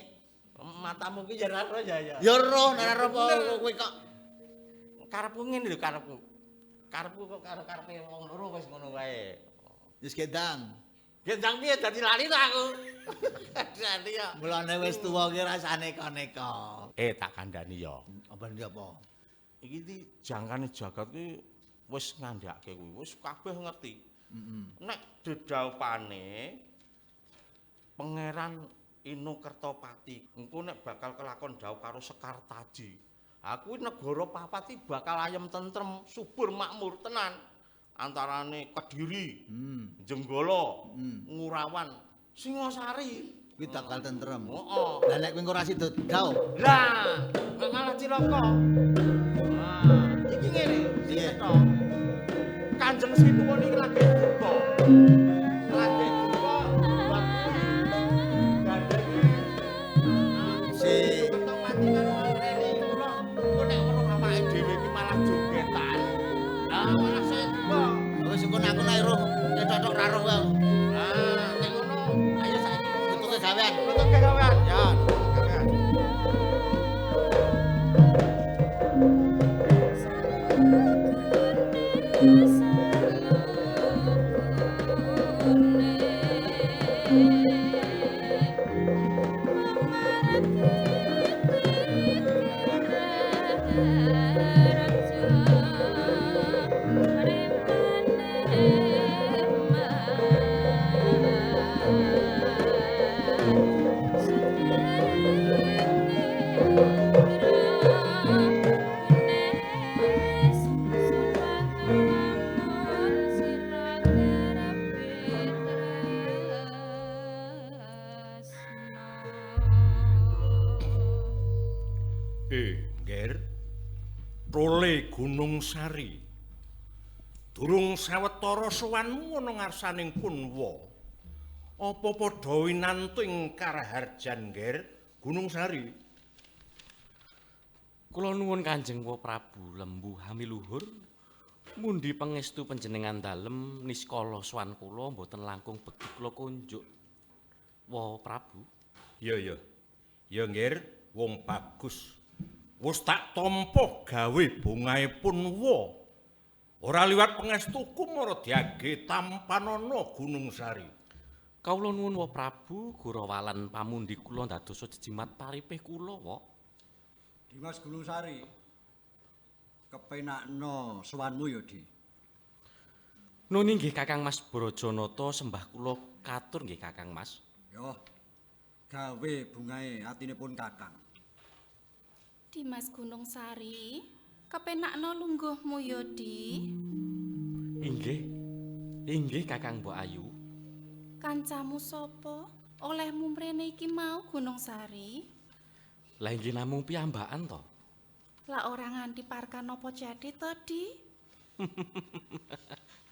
Matamu ki ya ora roh ya. Ya roh nek ora apa kowe kok Karepku ngene lho karepku. Karepku kok karo karepe wong loro wis ngono wae. wis gendang. Gendang piye dadi lali to aku. Dadi ya. Mulane wis tuwa ki rasane neka. Tak kandhani ya. Apa ndi apa? iki jangkane jagat iki wis ngandhake kuwi, wis kabeh ngerti. Nek dedhaupane Pangeran Inu Kertopati engko nek bakal kelakon dawuh karo Sekartaji. Aku negara papat iki bakal ayem tentrem, subur makmur tenan. Antarane Kediri, Jenggala, Ngurawan, Singasari. Kuwi bakal tentrem. Heeh. Lah nek kowe ora sida dawuh. Lah, malah cilaka. Iki ngene, piye to? Kanjeng Sinuwun iki lagi duka. Lagi duka. Si Kertopati karo Angreni kula kok nek weruh awake dhewe iki malah jogetan. Lah malah saya duka. wis engko aku nek roh cocok ra roh wae. Ah, nek ngono ayo saiki Tutuke gawean. tutup gawean. Ya, tutup gawean. Ngger, Role Gunung Sari. Durung sawetara sowanmu ana ngarsaning Punwa. Apa padha winantu ing Karaharjan, Ngger, Gunung Sari? Kula nuwun Kanjeng Wa Prabu Lembu Hamiluhur. Mundi pangestu panjenengan dalem niskala sowan kula mboten langkung bekti kula kunjuk. Wa Prabu. Ya. Ya, Ngger, wong bagus. Wis tak tampa gawe bungae Punwa. Ora liwat pangestuku mara diage tampanana Gunung Sari. Kawula nuwun Wa Prabu, Gurawalan pamundi kula ndadosa jejimat paripih kula, Wa. Dimas Gunung Sari. Kepenakno sowanmu ya, Di. Nun inggih Kakang Mas Brajanata sembah kula katur nggih Kakang Mas. Yo. Gawe bungae atinipun Kakang. Dimas Gunung Sari, kepenakno lungguhmu ya, Di. Inggih Kakang Mbok Ayu. Kancamu sapa? Olehmu mrene iki mau Gunung Sari? Lah inggih namung piyambakan to. Lah ora nganti parkan apa jadi to, Di?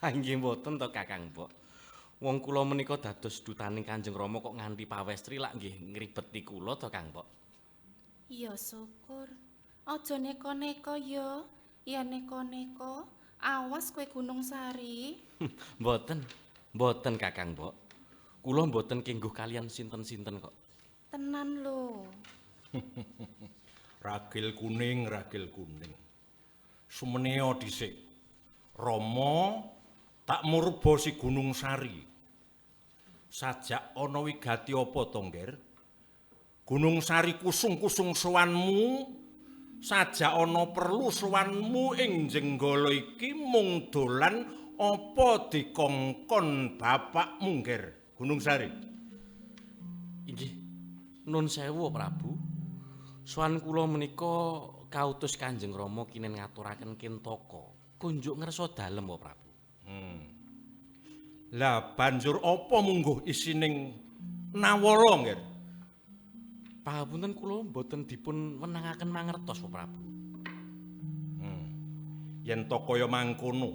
Inggih mboten to Kakang Mbok. Wong kula menika dados dutaning Kanjeng Rama kok nganti pawestri lak nggih ngribeti kula to Kang Mbok. Ya syukur. Aja neko-neko ya. Ya neko-neko, awas kowe Gunung Sari. Mboten Kakang Mbok. Kula mboten kengguh kalian sinten-sinten kok. Tenan lho. Ragil kuning. Sumeneo dhisik. Rama tak murba si Gunung Sari. Sajak ana wigati apa to, Ngger? Gunung Sari kusung-kusung sowanmu, sajak ana perlu sowanmu ing Jenggala iki mung dolan apa dikongkon bapakmu, Ngger? Gunung Sari. Inggih. Nun sewu Prabu. Sowan kula menika kautus Kanjeng Rama kinen ngaturaken kintaka. Kunjuk ngersa dalem wa Prabu. Lah banjur apa mungguh isining nawala, Ngger? Pangapunten kula mboten dipun wenangaken mangertos wa Prabu. Yen to kaya mangkono,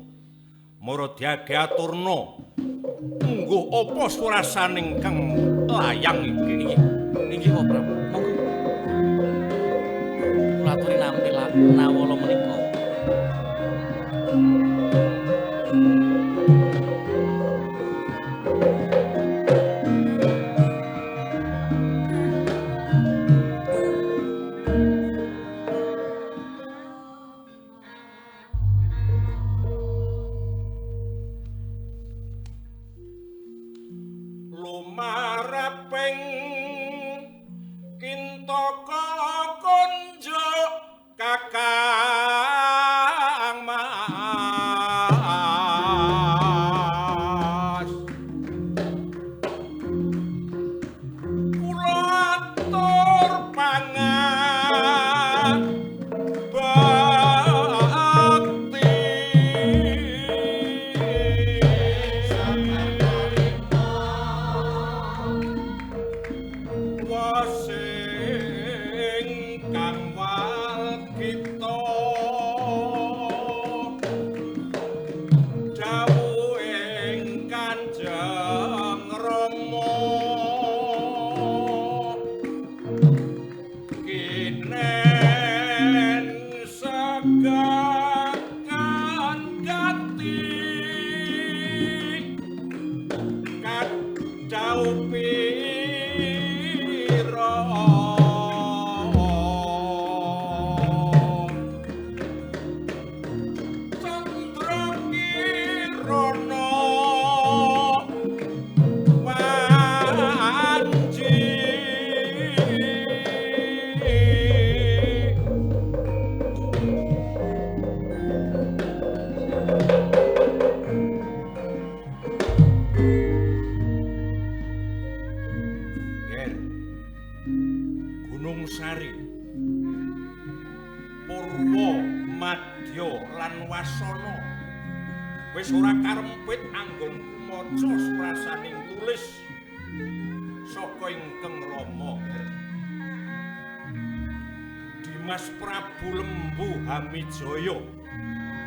mara diage aturna. Mungguh apa swarasaning kang layang iki? Inggih wa Prabu. Monggo. Kula aturi nampi nawala menika. Lumaraping kintaka kunjuk kakang Wis ora karempit anggonku maca prasaning tulis saka ingkang Rama. Dimas Prabu Lembu Hamijaya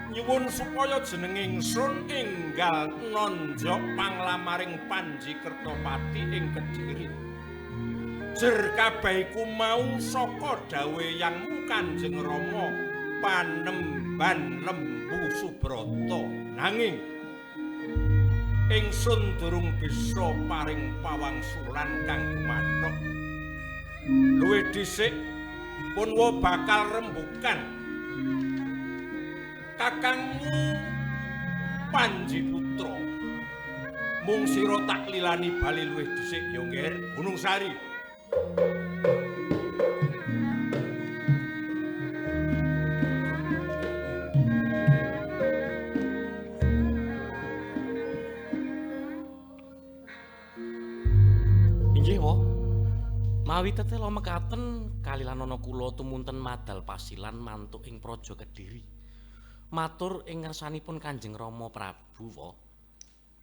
nyuwun supaya jeneng ingsun enggal nonjok panglamaring Panji Kertopati ing Kediri. Jer kabeh iku mau saka dawuh Yangmu Kanjeng Rama Panemban Lembu Subrata. Nanging ingsun durung bisa paring pawangsulan kang gumathok. Luwih dhisik Punwa bakal rembukan kakangmu Panji Putra. Mung sira tak lilani bali luwih dhisik ya Nger Gunung Sari. Inggih, Wo. Mawi tetela mekaten kalilanana kula tumunten madal pasilan mantuk ing Praja Kediri. Matur ing ngarsanipun Kanjeng Rama Prabu, Wo.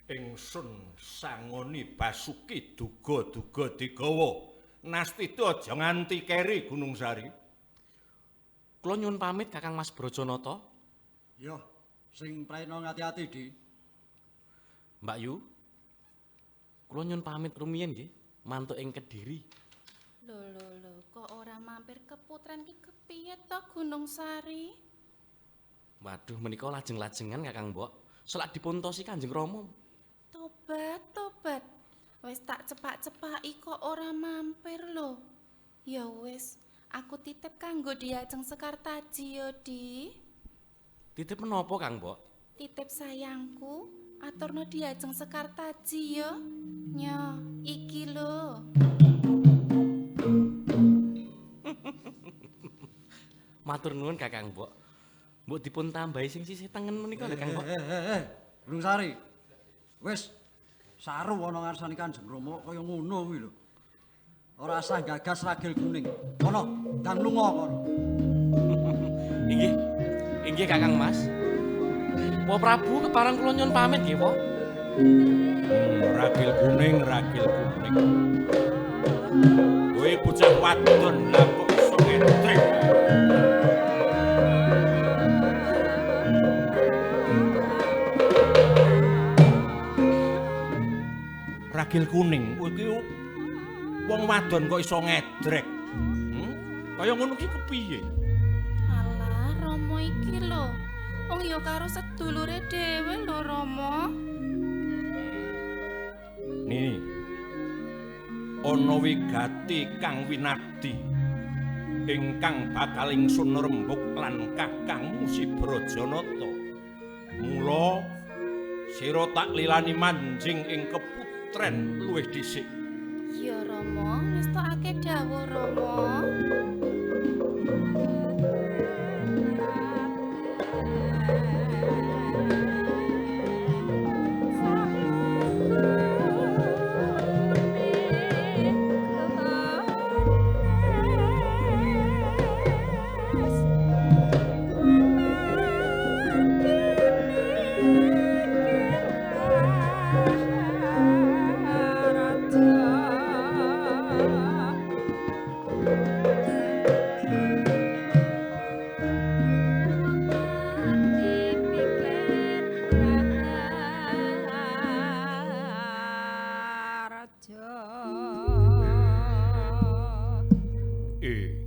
Ingsun sangoni Basuki duga-duga digawa. Nastita aja nganti keri Gunung Sari. Kula nyuwun pamit Kakang Mas Brajanata. Yo, sing praena ngati-ati, Di. Mbak Yu. Kula nyuwun pamit rumiyin nggih, mantuk ing Kediri. Lho, kok ora mampir ke putren ki kepiye to Gunung Sari? Waduh, menika lajeng-lajengan Kakang Mbok. Selak dipuntosi Kanjeng Rama. Tobat. Wis tak cepak-cepaki kok ora mampir lho. Ya wis, aku titip kanggo Diajeng Sekartaji ya, Di. Titip menapa, Kang Mbok? Titip sayangku, aturno Diajeng Sekartaji ya. Nya, iki lho. Matur nuwun Kakang Mbok. Mbok dipun tambahi sing sisih tengen menika lho Kang Mbok. Gunung Sari. Wis saru ana ngarsane Kanjeng Rama kaya ngono kuwi lho. Ora usah gagas ragil kuning. Kono, dan lunga kono. Inggih Kakang Mas. Po Prabu kepareng kula nyuwun pamit nggih, Po. Ragil kuning. Kowe bocah wadon lah kok iso ngetrik. Ragil kuning, kowe iki wong wadon kok iso ngedrek. Kaya ngono ki kepiye? Alah, Rama iki lho. Wong ya karo sedulure dhewe lho, Rama. Nih. Ana wigati kang winadi ingkang bakal ingsun rembug lan kakangmu si Brajanata. Mula sira tak lilani manjing ing keputren luwih dhisik. Ya Rama, ngestokake dawuh Rama.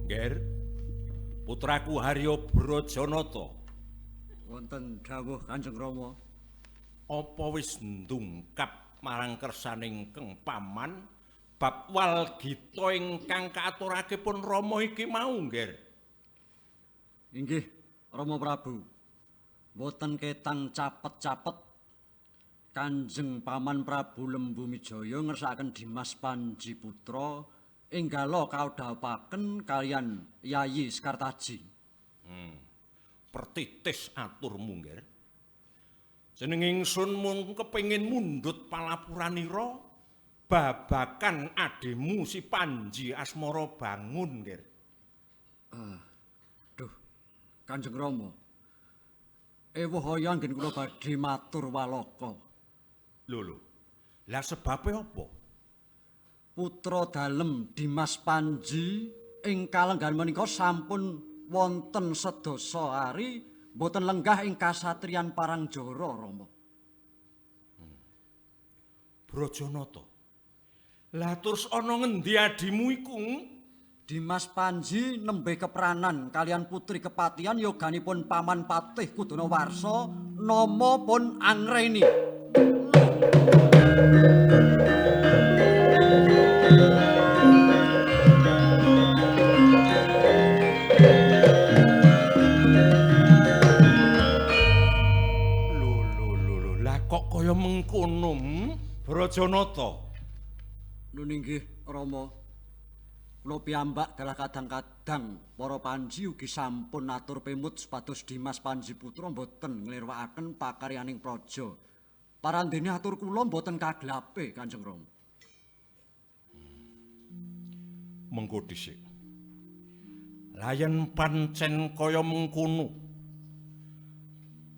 Nger, putraku Harya Brajanata. Wonten dawuh Kanjeng Rama. Apa wis ndungkap marang kersaning Keng Paman bab walgita ingkang kaaturake pun Rama iki mau, Nger? Inggih, Rama Prabu. Boten ketang capet-capet Kanjeng Paman Prabu Lembu Mijaya ngersakaken Dimas Panji Putra enggala kaudhapaken kaliyan Yayi Sekartaji. Pertitis aturmu, Nger. Jeneng ingsun mung kepengin mundhut palapuranira babakan adhimu si Panji Asmara Bangun, Nger. Duh, Kanjeng Rama. ewuh hoyo anggen kula badhe matur walaka. Lho. Lah sebabe apa? Putra dalem Dimas Panji ing kalenggan menika sampun wonten sedasa ari boten lenggah ing kasatriyan Parangjara, Rama. Brajanata. Lah terus ana ngendi adimu iku? Dimas Panji nembe kepranan kalian putri kepatihan yoganipun Paman Patih Kudonawarsa nama pun Angreni. Lho, lah kok kaya mengkono, Brajanata? Nun inggih, Rama. Kula piyambak dalah kadang-kadang para Panji ugi sampun atur pemut supados Dimas Panji putra boten nglirwakaken pakaryaning praja. Parandene atur kula boten kaglape, Kanjeng Rama. Mengko dhisik. Lah yen pancen kaya mengkono.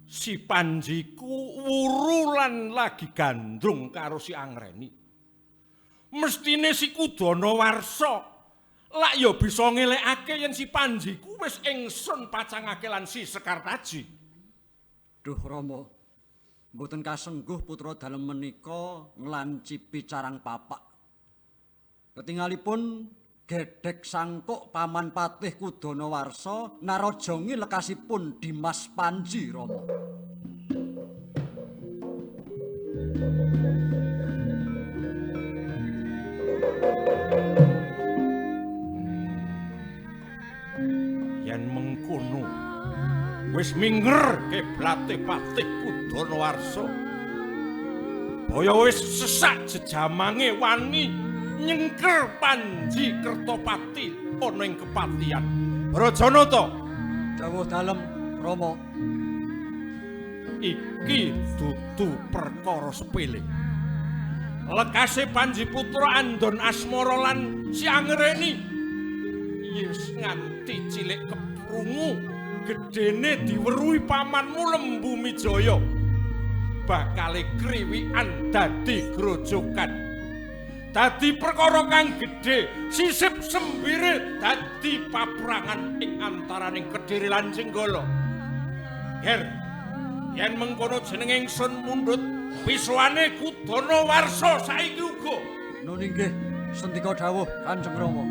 Si Panjiku wurulan lagi gandrung karo si Angreni. Mestine si Kudonawarsa lak ya bisa ngelekake yen si Panjiku wis ingsun pacangake lan si Sekartaji. Duh Rama, mboten kasengguh putra dalem menika nglancipi carang papak. Ketingalipun gedhek sangkuk Paman Patih Kudonawarsa narajangi lekasipun Dimas Panji, Rama. Yen mengkono wis minger keblate Patih Kudonawarsa. Baya wis sesak jejamange wani nyengker Panji Kertopati ana ing kepatihan. Brajanata, dawuh dalem, Rama. Iki dudu perkara sepele. Lekase Panji putra andon asmara lan si Angreni wis nganti cilik keprungu gedene diweruhi pamanmu Lembu Mijaya bakale kriwikan dadi grojokan dadi perkara kang gedhe sisip sembire dadi paprangan ing antaraning Kediri lan Jenggala. Ger yen mengkono jeneng ingsun mundhut wisuane Kudonawarsa saiki uga. Nun inggih sendika dawuh Kanjeng Rama.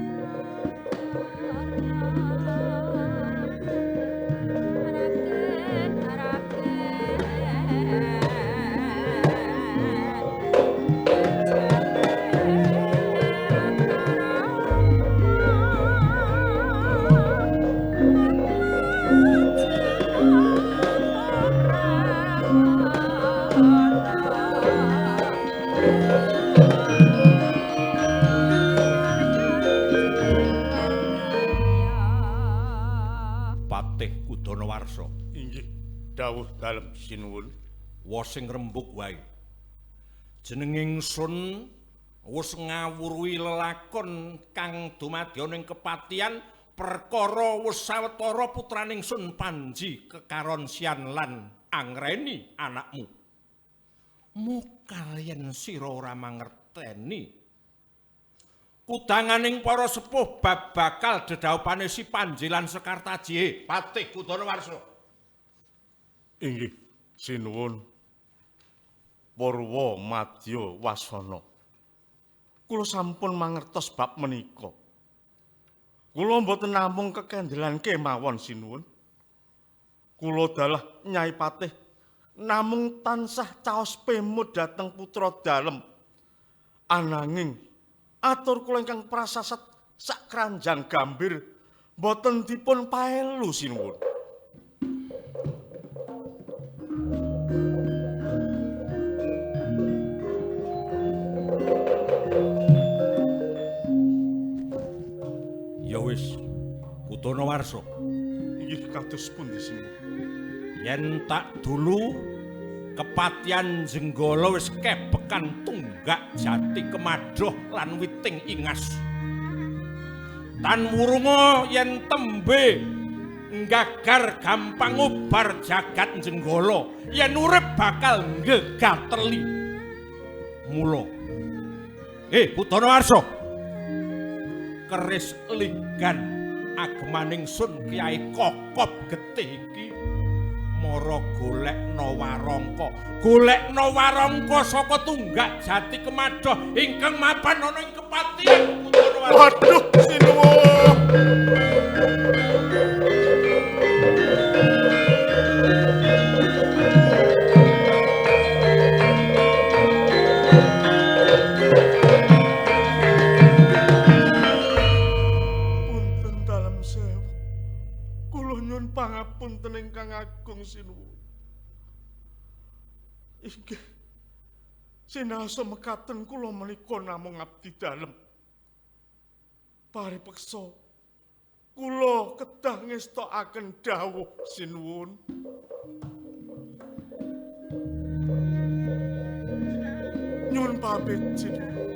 Patih Kudonawarsa. Inggih, dawuh dalem sinuwun. Wa sing rembug wae. Jeneng ingsun wis ngawruhi lelakon kang dumadi ning kepatihan perkara wis sawetara putraning Sun Panji kekaron Sian lan Angreni anakmu. Mukal yen sira ora mangerteni kudanganing para sepuh bab bakal dedhaupane si Panji lan Sekartaji Patih Kudonawarsa. Inggih, sinuwun. Purwa Madya Wasana. Kula sampun mangertos bab menika. Kula mboten namung kekendelan kemawon sinuwun. Kula dalah Nyai Patih namung tansah caos pemut dhateng putra dalem. Ananging atur kula ingkang prasasat sak kranjang gambir boten dipun paelu sinuwun. Ya wis, Kudonawarsa. Inggih kados pundi sinuwun? Yen tak dulu kepatihan Jenggala wis kebekan tunggak jati kemadoh lan witing ingas. Tan wurunga yen tembe nggagar gampang ubar jagat jenggala yen urip bakal nggegateli. Mula Budana Warsa keris ligan agemaning Sun Kyai Kokop Getih iki mara golekna warangka saka Tunggak Jati Kemadoh ingkang mapan ana ing kepatihan Budana Warsa. Waduh, sinuwun. Pangapunten ingkang agung sinuwun. Inggih. Sinaosa mekaten kula menika namung abdi dalem. Paripeksa kula kedah ngestokaken dawuh sinuwun. Nyuwun pamit sinuwun.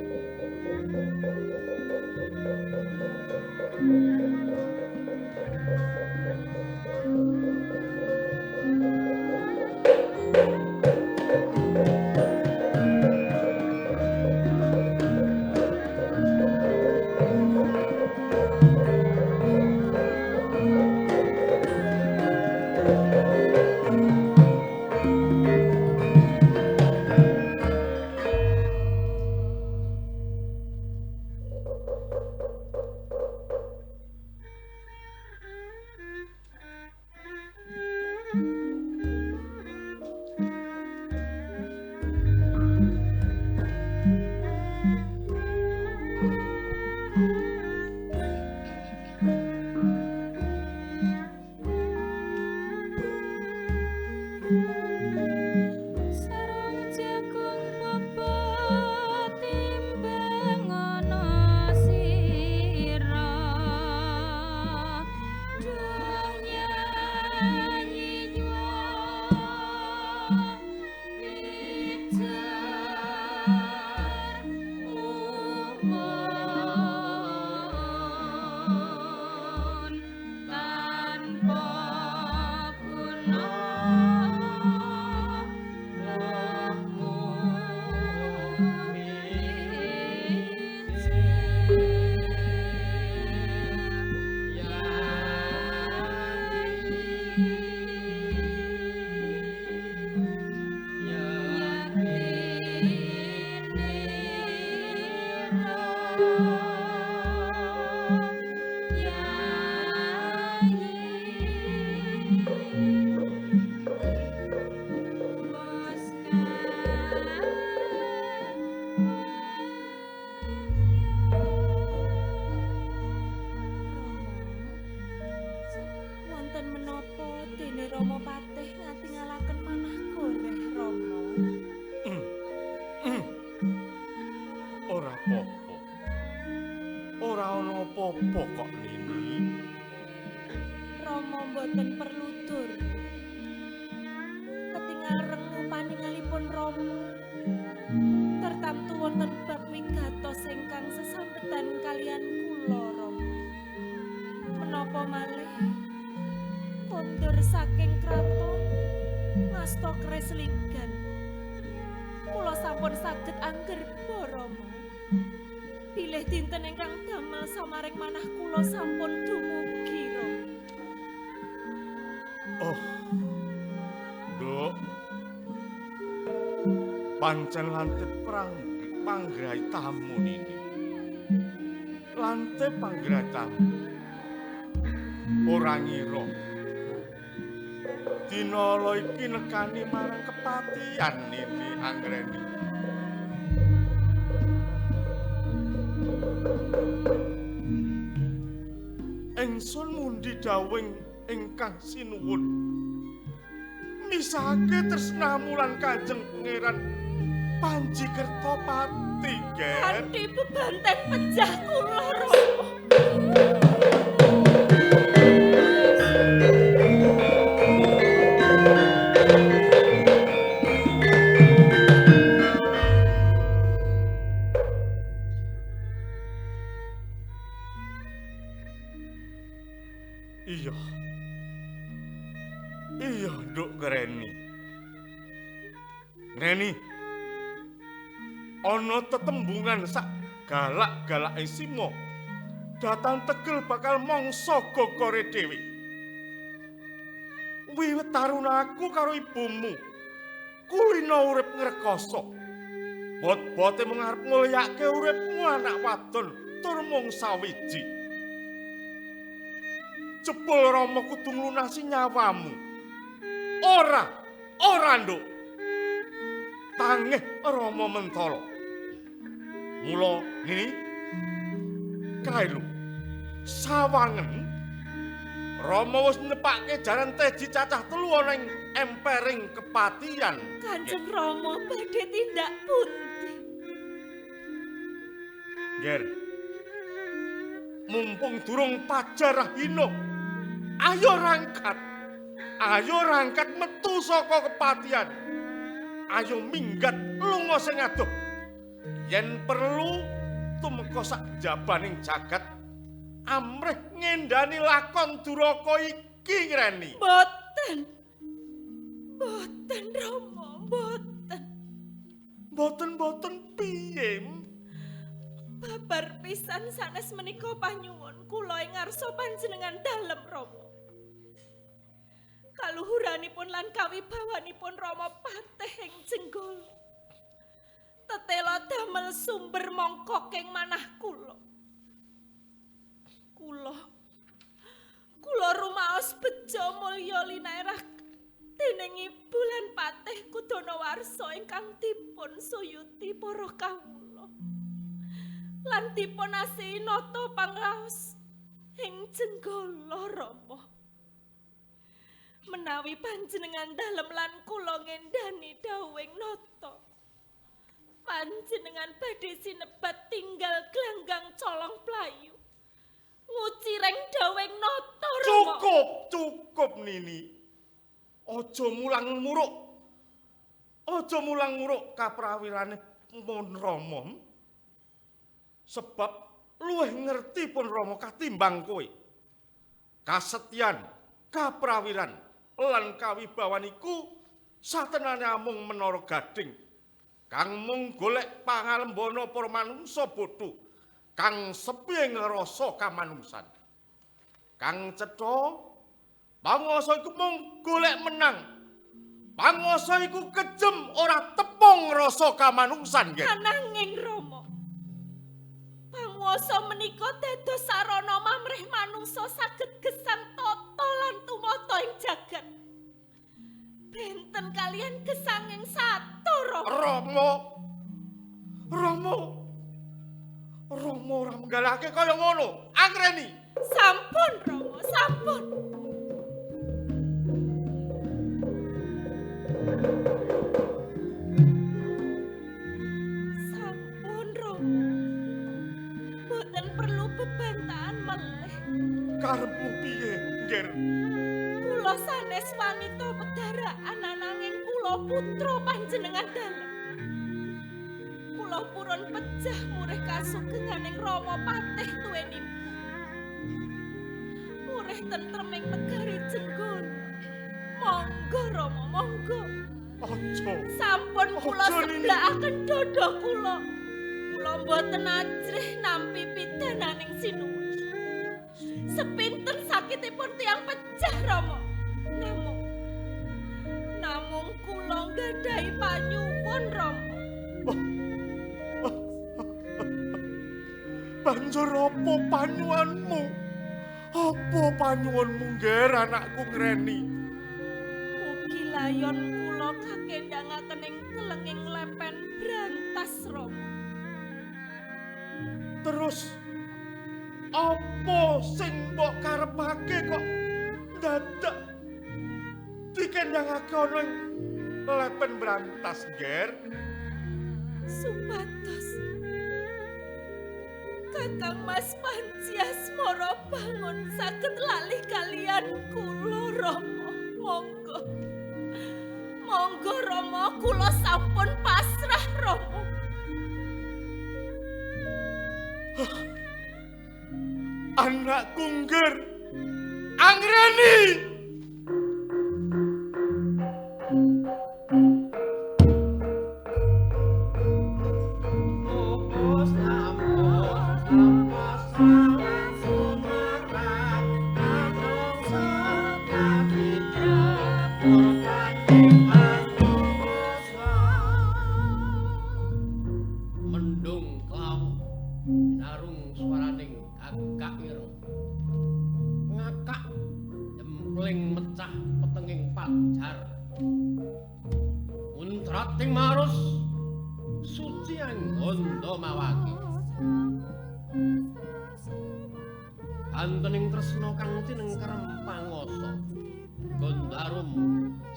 Pancen lante panggrahi tamu nini. Lante panggrahi tamu. Ora ngira. Dinala iki nekani marang kepatihan nini Anggreni. Engsun mundi dawing ingkang sinuwun. Misake tresnamu lan Kanjeng Pangeran Panji Kertopati, Ger. Ati bebanteng pejah kula, Rama. Iya. Ngreni. Ana tetembungan sak galak-galake Sima. Datang Tegel bakal mangsa gogore dhewe. Wiwit tarunaku karo ibumu. Kulina urip ngrekoso. Bot-bote mung arep mulyake uripmu anak wadon tur mung sawiji. Jebul Rama kudu nglunasi nyawamu. Ora nduk. Tangih Rama Mentala. Mula ngene kae lho. Sawangen Rama wis nepake jaran teji cacah 3 ana ing empering kepatihan. Kanjeng Rama badhe tindak pundi? Ger. Mumpung durung pajarah hina. Ayo rangkat metu saka kepatihan. Ayo minggat lunga sing adoh. Yen perlu tumeka sak jabaning jagat amrih ngendani lakon duraka iki ngreni. Boten Rama, Boten piye? Babar pisan sanes menika panyuwun kula ing ngarsa panjenengan dalem Rama. Kaluhuranipun lan kawibawanipun Rama patih ing jenggol. Tetela damel sumber mongkok ing manah kula. Kula rumaos beja mulya linaerah dening ibu lan patih Kudonawarsa ingkang dipun suyuti para kawula. Lan dipun asihi nata pangraos ing jenggala Rama. Menawi panjenengan dalem lan kula ngendani dawuhing nata, panjenengan badhe sinebat tinggal glanggang colong playu. Ngucireng dawuhing nata Rama. Cukup Nini. Aja mulang muruk kaprawirane pun Rama. Sebab luwih ngerti pun Rama katimbang kowe. Kasetyan, kaprawiran lan kawibawan iku satenane amung menara gading kang mung golek pangalembana para manungsa bodho kang sepi ing rasa kamanungsan. Kang cetha pangwasa iku mung golek menang. Pangwasa iku kejem ora tepung rasa kamanungsan. Ananging Rama, pangwasa menika dados sarana mamrih manungsa saged gesang tata lan tumata ing jagat. Benten kalian gesang ing satu Rama ora menggalake kaya ngono. Angreni. Sampun Rama, sampun. Sampun Rama. Boten perlu bebantahan meleh. Karepmu piye, Nger? Kula sanes wanita pedharaan ananging kula putra panjenengan dalem. Kula purun pejah murih kasugenganing Rama patih tuwin ibu. Murih tentreming negari jenggol. Monggo Rama, monggo. Aja. Sampun kula seblakaken dada kula. Kula mboten ajrih nampi pidananing sinuwun. Sepinten sakitipun tiyang pejah Rama. Namung kula nggadahi panyuwun Rama. Banjur apa panyuwanmu? Apa panyuwanmu, Nger, anakku ngreni? Mugi layon kula kakendangaken ing kelenging lepen brantas Rama. Terus apa sing mbok karepake kok dadak dikendhangake ana ing lepen brantas, Nger? Supados Kakang Mas Panji Asmara bangun saged lalih kalian kula Rama. Monggo Rama, kula sampun pasrah Rama. Anakku Nger, Angreni. tiyang gondo mawangi. Antening tresna kang tinengkerem pangoso. Gondarum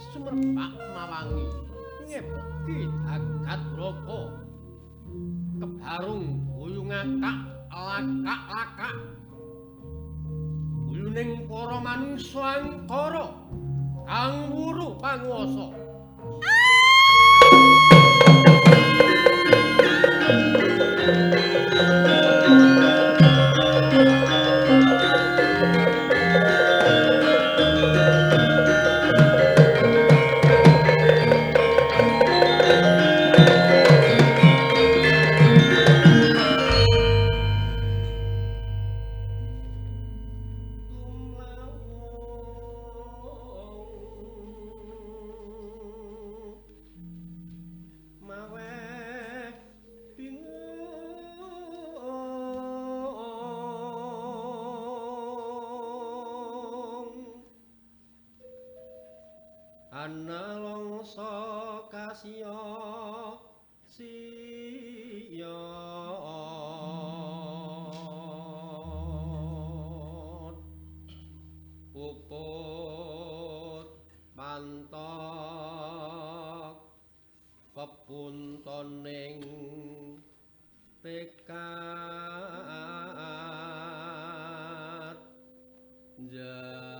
sumerpak mawangi ngepeki jagat roko. Kebarung uyung akak lakak-lakak. Uyuning para manungsa angkara kang wuru panguwasa. Ana longso kasya siya puput mantok pepuntoning tekad jatuh.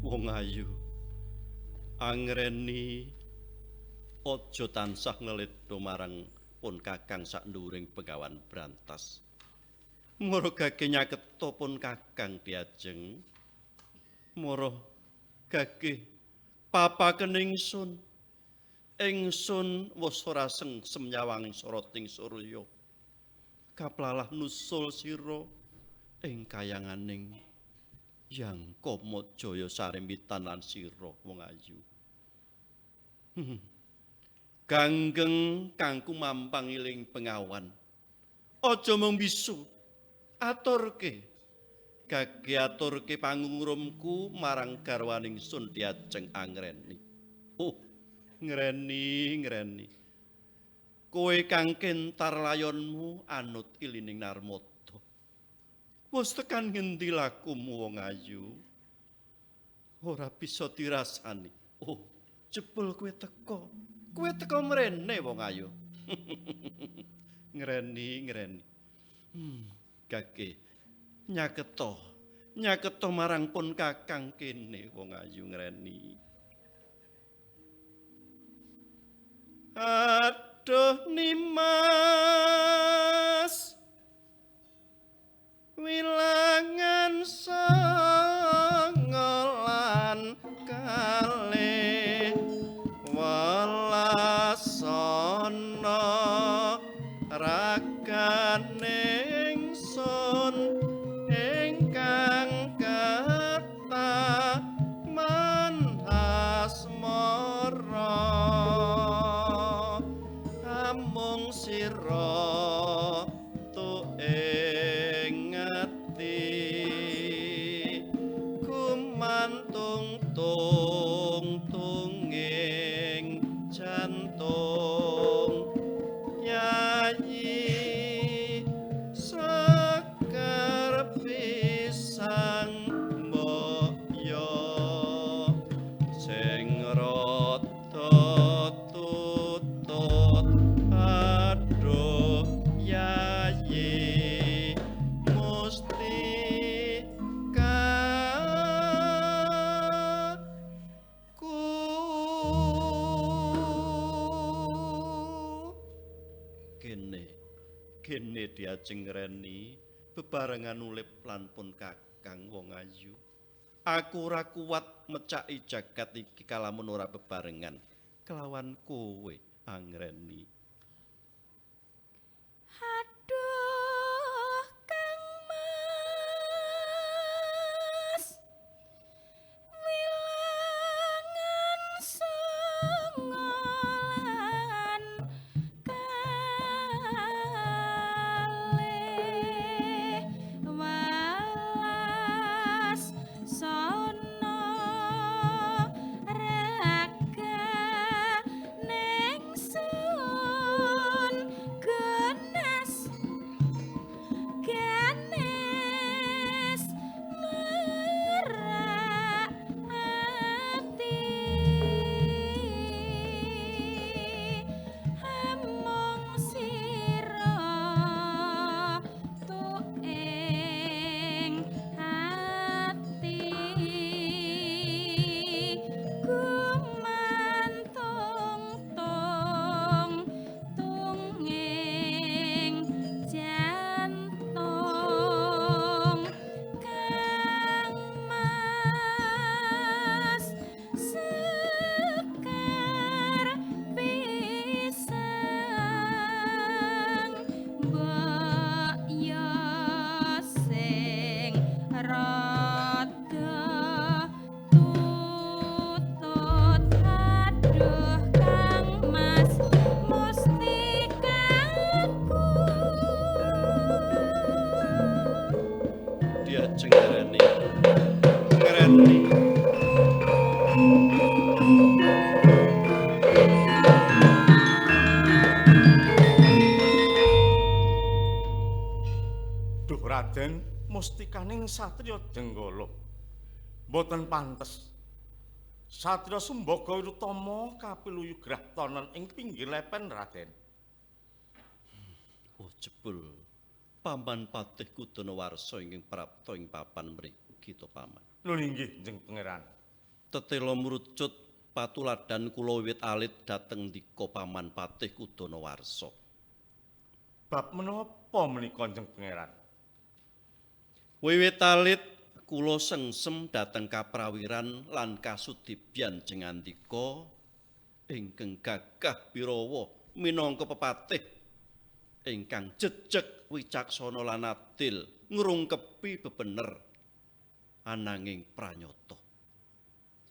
Wong ayu angreni aja tansah ngelidho marang pun kakang sak nduring Begawan Brantas. Margake nyaketa pun kakang diajeng. Mara gagih papaken ingsun. Ingsun wis ora sengsem nyawanging soroting surya. Kaplalah nusul sira ing kayanganing Yang Kamajaya sarembitan lan sira wong ayu. Ganggeng kangku mampang iling pengawan. Aja mung bisu. Aturke. Gage aturke pangurumku marang garwaning Sun diajeng angreni. Oh, ngreni. Kowe kang kentar layonmu anut ilining narmata. Wes tekan ngendi lakumu wong ayu? Ora bisa dirasani. Oh, jebul kowe teko. Kowe teko mrene wong ayu. Ngreni. Gage nyaketo marang pun kakang kene wong ayu ngreni. Aduh Nimas wilangan songolan kalih walasana raganing sun ingkang kata manhasmara amung sira tuing ngati gumantung tunging jantung yayi sekar pisang moyo sing rada tutut aduh yayi mustika kene diajeng reni bebarengan ulip lan pun kakang wong ayu aku ora kuat mecaki jagat iki kalamun ora bebarengan kelawan kowe angreni Aduh Kang Mas wilangan songolan kalih walas sono raga ning sun genes genes merak ati among sira tuing ati gumantung tunging jantung Kang Mas sekar pisang mbok yo sing rada tutut aduh Kang Mas mustikaku diajeng reni ngreni Duh Raden, mustikaning satriya Jenggala boten pantes. Satriya Sumbaga Wirutama kapiluyugrah tonen ing pinggir lepen Raden. oh jebul paman patih Kudonawarsa ingkang prapta ing papan mriki to paman Lho inggih Njeng Pangeran. tetela mrucut patuladan kula wiwit alit dhateng ndika paman patih Kudonawarsa Bab menapa menika Njeng Pangeran? wiwit alit kula sengsem dhateng kaprawiran lan kasudibyan jengandika ingkang gagah Birawa minangka pepatih ingkang jejeg wicaksana lan adil ngrungkepi bebener ananging pranyata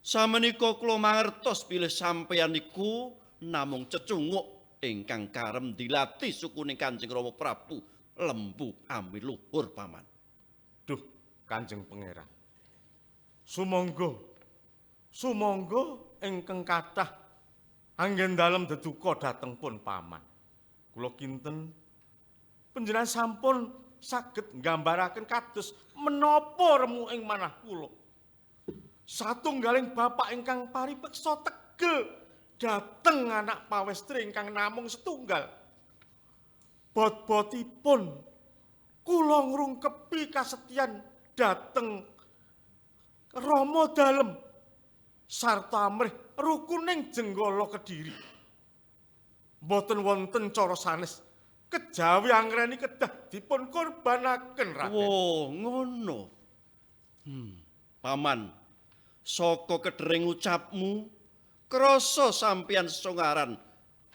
samenika kula mangertos bilih sampeyan iku namung cecunguk ingkang karem dilati sukuning Kanjeng Rama Prabu lembu amiluhur paman Duh Kanjeng Pangeran. Sumangga ingkang kathah anggen dalem deduka dhateng pun paman. Kula kinten panjenengan sampun saged nggambaraken kados menapa remu ing manah kula. Satunggaling bapak ingkang paripeksa tegel dhateng anak pawestri ingkang namung setunggal. Bot-botipun kula ngrungkepi kasetyan dhateng Rama dalem sarta amrih rukuning Jenggala Kediri. Mboten wonten cara sanes kejawi angreni kedah dipun korbanaken, Raden. Oh, ngono. Paman, saka kedering ucapmu krasa sampeyan songaran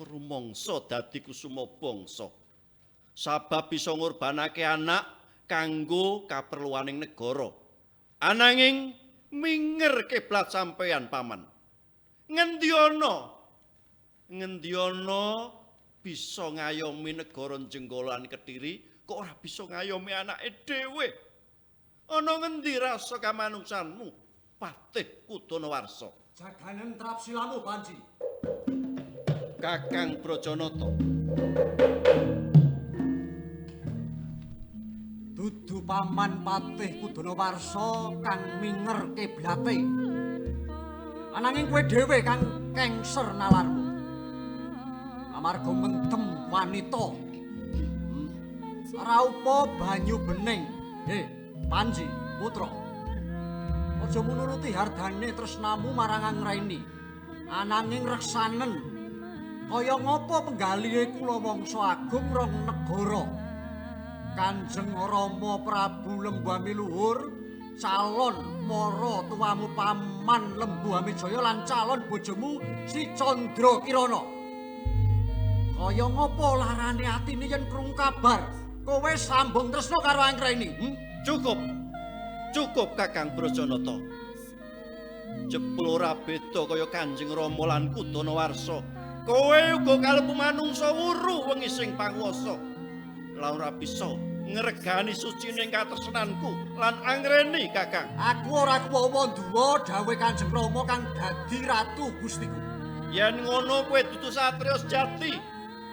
rumangsa dadi kusuma bangsa. Sabab bisa ngorbanake anak kanggo kaperluaning negara. Ananging minger kiblat sampeyan, Paman. Ngendi ana bisa ngayomi negara Jenggolan Kediri kok ora bisa ngayomi anake dhewe. Ana ngendi rasa kamanungsanmu, Patih Kudonawarsa? Jaganen trap silamu, Panji. Kakang Brajanata. Dudu Paman Patih Kudonawarsa kang minger kiblate. Ananging kowe dhewe kang kengser nalarmu. Amarga mendem wanita. Ora apa banyu bening. Panji, putra. Aja menuruti hardane tresnamu marang Angreni. Ananging reksanen kaya ngapa penggalihe kula wangsa agung rong negara. Kanjeng Rama Prabu Lembuami Luhur, calon mara tuamu Paman Lembuami Jaya lan calon bojomu si Candra Kirana. Kaya ngapa larane atine yen krungu kabar kowe sambung tresna karo Angreni? Cukup Kakang Brajanata. Jebul ora beda kaya Kanjeng Rama lan Kudonawarsa. Kowe uga kalebu manungsa wuru wengi sing panguwasa. Lan ora bisa ngregani sucining katresnanku lan Angreni, Kakang. Aku ora kuwawa duwa dawuh Kanjeng Rama kang dadi ratu Gustiku. Yen ngono kowe dudu satriya sejati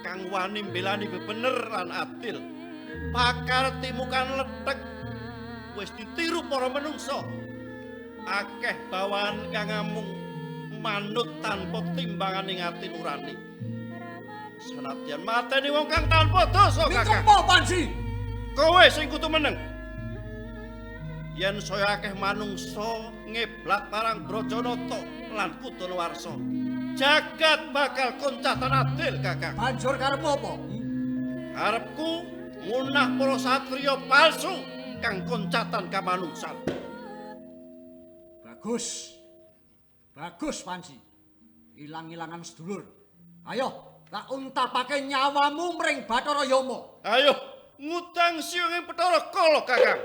kang wani mbelani bener lan adil. Pakartimu kan letek wis ditiru para menungsa. Akeh bawaan kang amung manut tanpa timbangan ing ati nurani. Senadyan mateni wong kang tanpa dosa, Kakang. Apa, Panji? Kowe sing kudu meneng. Yen saya akeh manungsa ngiblat marang Brajanata lan Kudonawarsa, jagat bakal koncatan adil, Kakang. Banjur karepmu apa? Karepku ngunah para satriya palsu kang koncatan kamanungsan. Bagus, Panji. Ilang-ilangan sedulur. Ayo, tak untapake nyawamu mring Bathara Yama. Ayo, ngutang siung ing Bathara Kala, Kakang.